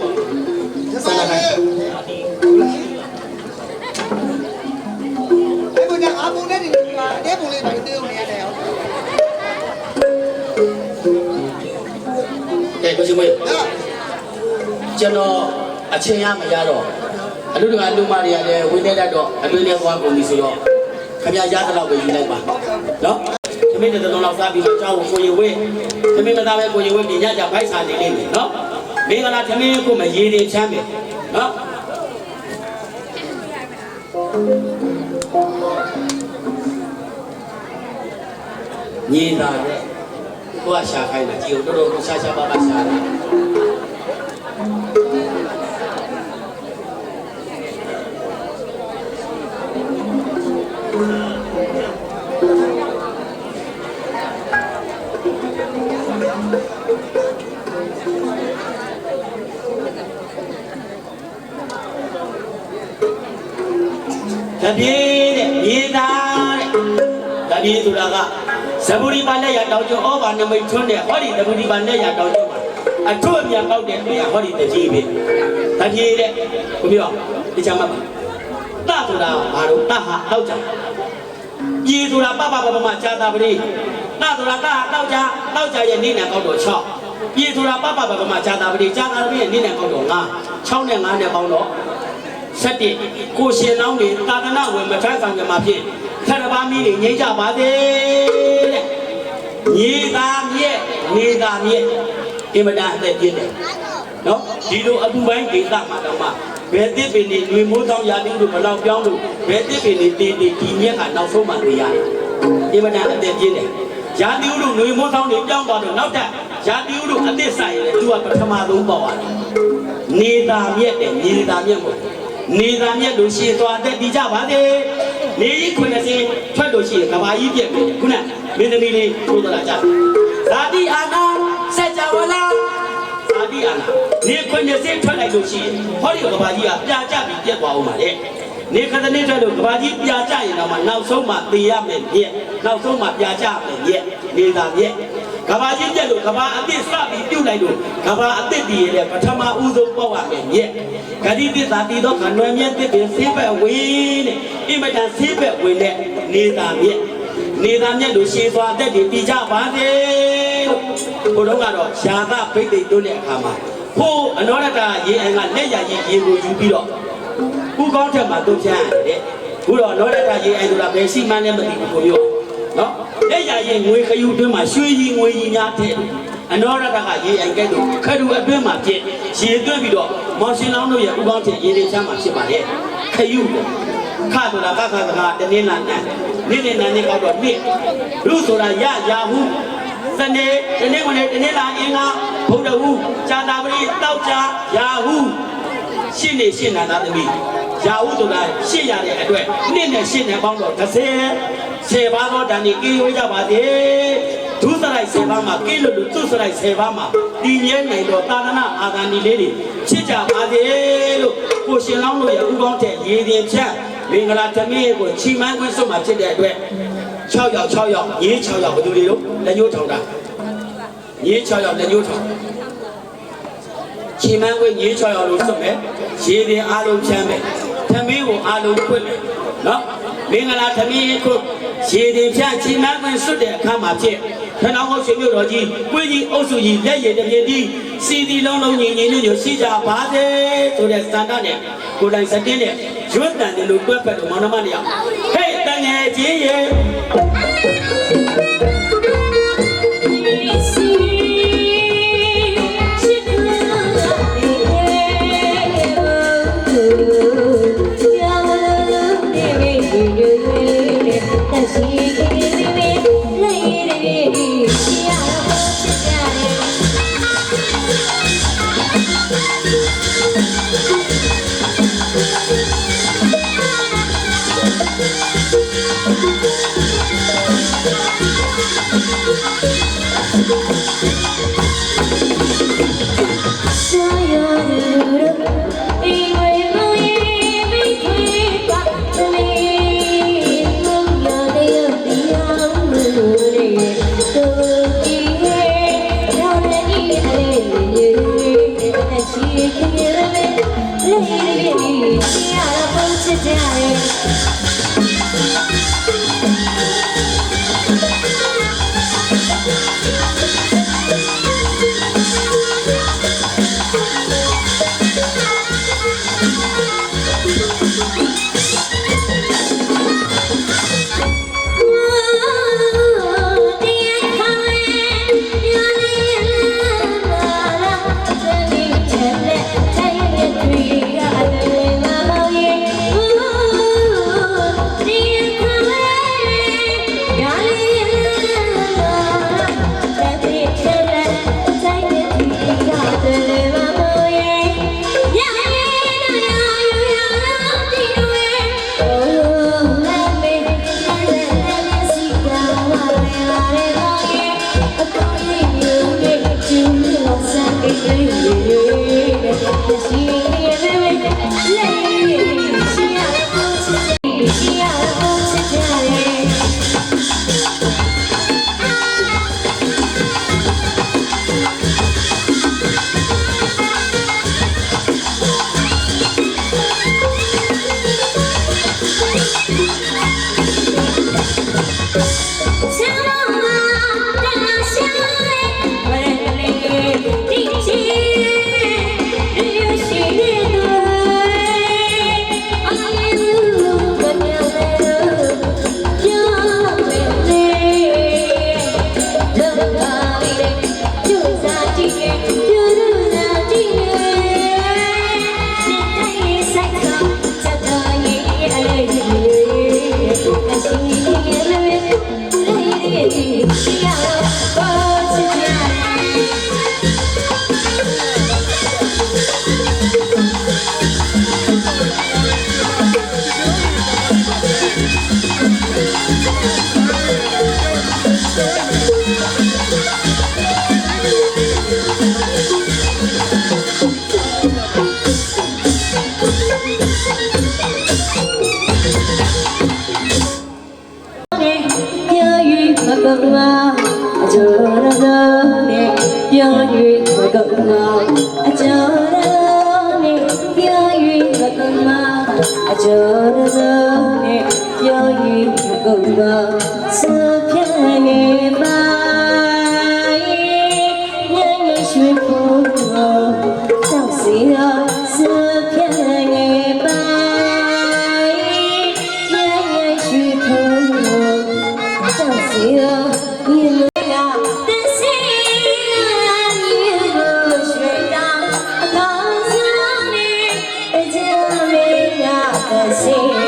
S1: ဆန္ဒခိုင်
S5: အဲ့ဘုရားအပုံနဲ့ဒီတဲ့ပုံလေးပါတေးုံနေရတယ်ဟုတ်
S1: တယ်ကိုရှင်မကျွန်တော်အချင်းရမရတော့အလူတကာလူမတွေကလည်းဝိနေတတ်တော့အတွင်းထဲသွားကုန်ပြီဆိုတော့ခင်ဗျားရတဲ့လောက်ပဲယူလိုက်ပါနော်သမီးတဲ့တုံးလောက်စားပြီးတော့ကြောင်းကိုရင်ဝဲသမီးမသားပဲကိုရင်ဝဲပြင်ရကြဘိုက်စာနေလိမ့်မယ်နော်မင်္ဂလာသမီးကိုမရေတင်ချမ်းမယ်နော်ညီတာတဲ့ကိုကရှာခိုင်းတာကြည်တော်တော်ကိုရှာပါပါရှာတယ်တပြေးတဲ့မြေသားတဲ့တပြေးဆိုတာကဇဗုရိပါလက်ရတောင်ကျွန်းဩဘာနမိတ်ထွန်းတဲ့ဟောဒီဇဗုရိပါလက်ရတောင်ကျွန်းမှာအထွတ်အမြတ်ပေါက်တဲ့နေရာဟောဒီတကြီးပဲတပြေးတဲ့ကိုပြောဒီချမ်းမှာတဆိုတာဘာလို့တဟာတောက်ကြပြေဆိုတာပပမကြာတာပရိတဆိုတာတဟာတောက်ကြရဲ့နေနံကောက်တော့6ပြေဆိုတာပပမကြာတာပရိကြာတာပရိရဲ့နေနံကောက်တော့9 6နဲ့9နဲ့ပေါင်းတော့7ကိုရှင်လောင်းနေသာသနာဝင်မထမ်းဆောင်ကြမှာဖြစ်ခရပါမီးတွေငြိမ့်ကြပါသေးတဲ့ညီသာမြက်နေသာမြက်အင်မတန်အသက်ပြည့်တယ်နော်ဒီလိုအပူပိုင်းဒေသမှာတော့မှဘယ်တစ်ပင်နေတွေမိုးတောင်းရာသီတို့ဘလောက်ပြောင်းလို့ဘယ်တစ်ပင်နေတေးဒီမြက်ကနောက်ဆုံးမှသိရတယ်အင်မတန်အသက်ပြည့်တယ်ရာသီတို့တွေမိုးတောင်းတွေပြောင်းသွားတော့နောက်ထပ်ရာသီတို့အသစ်ဆိုင်တယ်သူကပထမဆုံးပေါ့ရတယ်နေသာမြက်တယ်ညီသာမြက်မို့နေသာမြက်လို့ရှည်သွားတဲ့ဒီကြပါသေးနေကြီး90ထွက်လို့ရှိရင်ကဘာကြီးပြက်ပြီခုနမင်းသမီးလေးထိုးတော့လာကြဇာတိအာနာစัจ java လာဇာတိအာနာနေ90ထွက်လိုက်လို့ရှိရင်ဟောဒီကဘာကြီးကပြာကျပြီးပြက်သွားအောင်ပါလေနေခဏနေထွက်လို့ကဘာကြီးပြာကျရင်တော့မှနောက်ဆုံးမှသေရမယ်ပြက်နောက်ဆုံးမှပြာကျမယ်ပြက်နေသာမြက်ကဘာကြီးပြက်လို့ကဘာအသစ်စပြီးပြုတ်လိုက်လို့ကဘာအသစ်တည်ရပထမဦးဆုံးပေါက်ရမယ်မြက်ဂတိသစ္စာတည်တော့ခဏွယ်မြက်တစ်ပင်ဆေးဘက်ဝင်းတဲ့အင်မတန်ဆေးဘက်ဝင်းတဲ့နေသာမြက်လို့ရှည်သွားတဲ့တည်ကြပါစေလို့ဘုရားကတော့ရှာသဘိတ်သိတွန်းတဲ့အခါမှာဖိုးအနောရတရေအိမ်ကလက်ရည်ရေကိုယူပြီးတော့ဥကောင်းထက်မှာတို့ချမ်းရတယ်ခုတော့အနောရတရေအိမ်ဆိုတာဘယ်ရှိမှန်းလည်းမသိဘူးကိုပြောနော်လက်ရည်ငွေခယူတွင်းမှာရွှေကြီးငွေကြီးများတဲ့အနောရတကရေအိမ်ကဲ့သို့ခရူအတွင်းမှာပြည့်ရေသွင်းပြီးတော့မောင်ရှင်လောင်းတို့ရဲ့ဥကောင်းထက်ရေတွေချမ်းမှာဖြစ်ပါလေခယူတယ် ခါဆိုတာကတနင်းလာနဲ့နေ့နာနေကောက်တော့နေ့လူဆိုတာရာဟုစနေတနင်းဝင်တနင်းလာအင်္ဂါဘုဒ္ဓဟုဇာတာပတိတောက်ကြရာဟုရှင်းနေရှင်းနာသမီးရာဟုဆိုတာရှင်းရတဲ့အတွက်နေ့နဲ့ရှင်းနေပေါင်းတော့10ပါးသောတန်ဒီကြေးရွေးကြပါစေဒုစရိုက်10ပါးမှာကိလို့သူစရိုက်10ပါးမှာတည်မြဲနိုင်တော့သာသနာအာဂန္ဒီလေးတွေချစ်ကြပါစေလို့ကိုရှင်လောင်းတို့ရဲ့ဥကောင်းတဲ့ရည်ရင်ဖြတ်မင်္ဂလာသမီးကိုချီမန်းခွင့်စွတ်မှာဖြစ်တဲ့အတွက်6ယောက်ရေး6ယောက်ဘယ်သူတွေတော့လက်ညှိုးထောင်တာရေး6ယောက်လက်ညှိုးထောင်ချီမန်းခွင့်ရေး6ယောက်လို့စွတ်မယ်ရည်ရင်အားလုံးဖြန်းမယ်သမီးကိုအားလုံးခွင့်မယ်နော်မင်္ဂလာသမီးကိုရည်ရင်ဖြန်းချီမန်းခွင့်စွတ်တဲ့အခါမှာဖြစ်ခဏဟောရှင်မြို့တော်ကြီးကိုကြီးအုပ်စုကြီးလက်ရည်တပြည့်ဒီစီတီလုံးလုံးညီညွတ်ရှိကြပါစေဆိုတဲ့စံတနဲ့ကိုယ်တိုင်စတင်းနဲ့ရွတ်တန်တယ်လို့တွဲဖက်လို့မောင်နှမတွေဟဲ့တန်ငယ်ချင်းရဲ့
S3: See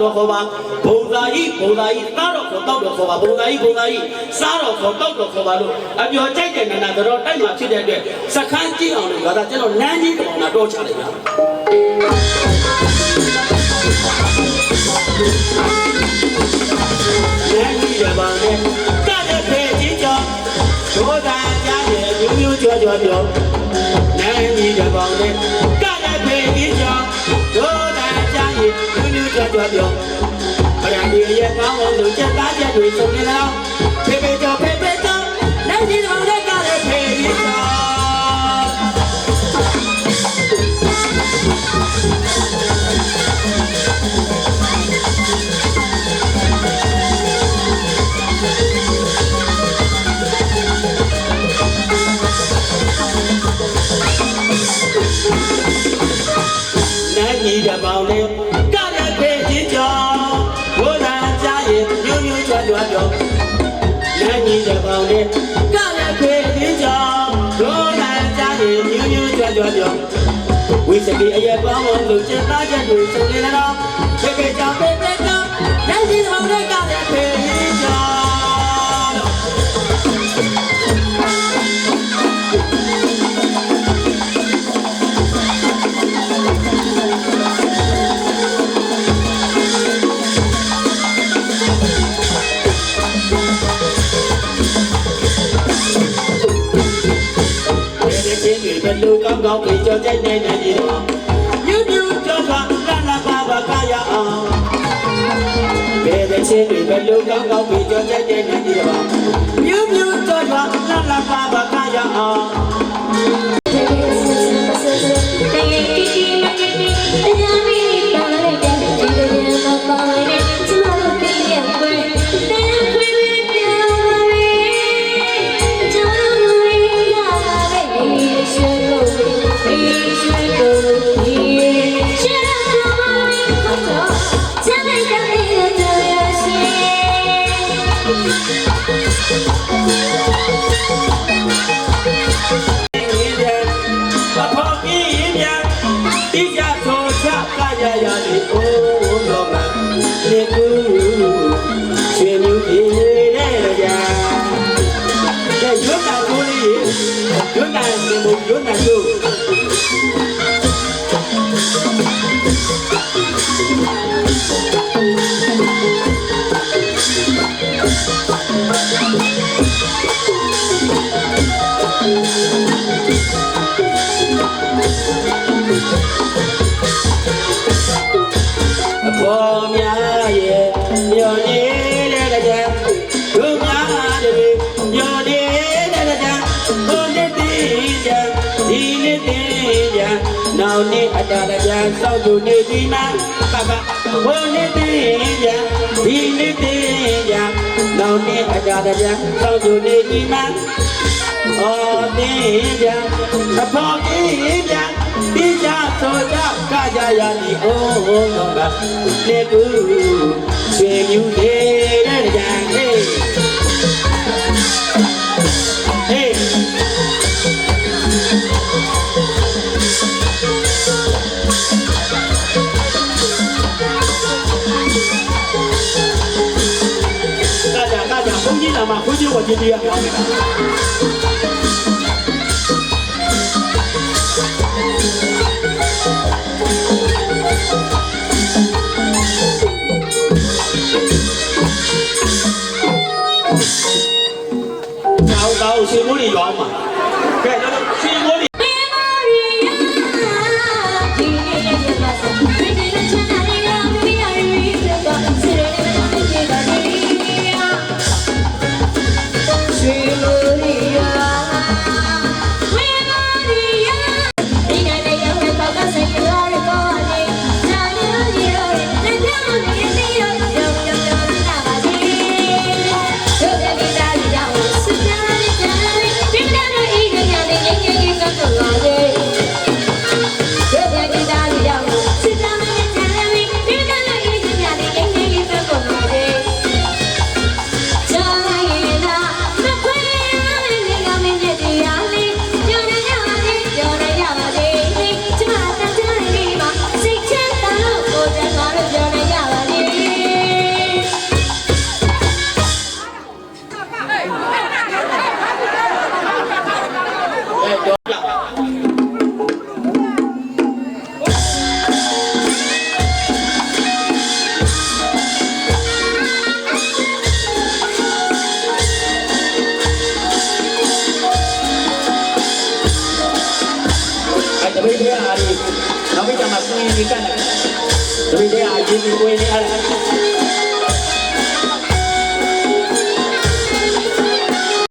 S1: တော့ခေါ်ပါဘုံသာကြီးသားတော့ခေါ်တော့ခေါ်ပါဘုံသာကြီးစားတော့ခေါ်တော့ခေါ်ပါလို့အပြောကြိုက်တဲ့နန္ဒတော်တိုက်မှာဖြစ်တဲ့အတွက်စခန်းကြည့်အောင်လို့ဒါကျွန်တော်နန်းကြီးတောင်တာတော့ချလိုက်တာနန်းကြီးရပါနဲ့ကတဲ့ဖေးကြီးကြောင့်ဒိုးသာကြားရဲ့မျိုးကြောပြောနန်းကြီးရပါနဲ့ကတဲ့ဖေးကြီးကြောင့်ဒိုးသာကြားရဲ့မျိုးကြောပြောအရာဒီရဲ့ကောင်းအောင်လို့ချက်သားချက်တွေစုံနေတော့ဖေးကြောနန်းကြီးတော်ကလည်းဖေးကြီးကြောင့်ဒီတပေါင်းလေးကလည်းဖေးချင်းကြောင့်ဘုရားကြားရဲ့မျိုးကြွပြောနန်းကြီးတပေါင်းလေးကလည်းဖေးချင်းကြောင့်ဘုရားကြားရဲ့မျိုးကြွပြောဝိစကိအရဲ့ပေါင်းအောင်လို့ချက်သားချက်တွေစုံနေတော့ဖေးကြောင့်နန်းကြီးတပေါင်းလေးကလည်းဖေးချင်းကြောင့်လူကောင်းကောင်းပြေကြောကြိုက်နေတဲ့ဒီတော့မြူးမြူးကြောကလာပါကရအောင်ဘယ်တဲ့ချင်းတွေပဲလူကောင်းကောင်းပြေကြောကြိုက်နေတဲ့ဒီတော့မြူးမြူးကြောကလာပါကရအောင်နောက်နေ့အတားတရားစောင့်သူနေဒီမှာဘုံနေသေးရဒီနေ့သေးရနောက်နေ့အတားတရားစောင့်သူနေဒီမှာအော်သေးရအဖို့သေးရဒီကြဆိုကြကကြရသည်အိုးတော့ကလေကူဆွေမြူတဲ့ကြံဟေးဟေးဘုန်းကြီးနာမှာဘုန်းကြီးကိုကြည်တရားကောင်းနေတာနောက်တော့ရှင်မိုးတွေရောင်းမှာကဲတော့ရှင်မိုး
S2: မှာကိုင်းကြီးကတ်တယ်ဒီလိုတဲ့အရေးကြီးကိုင်းနေအဲ့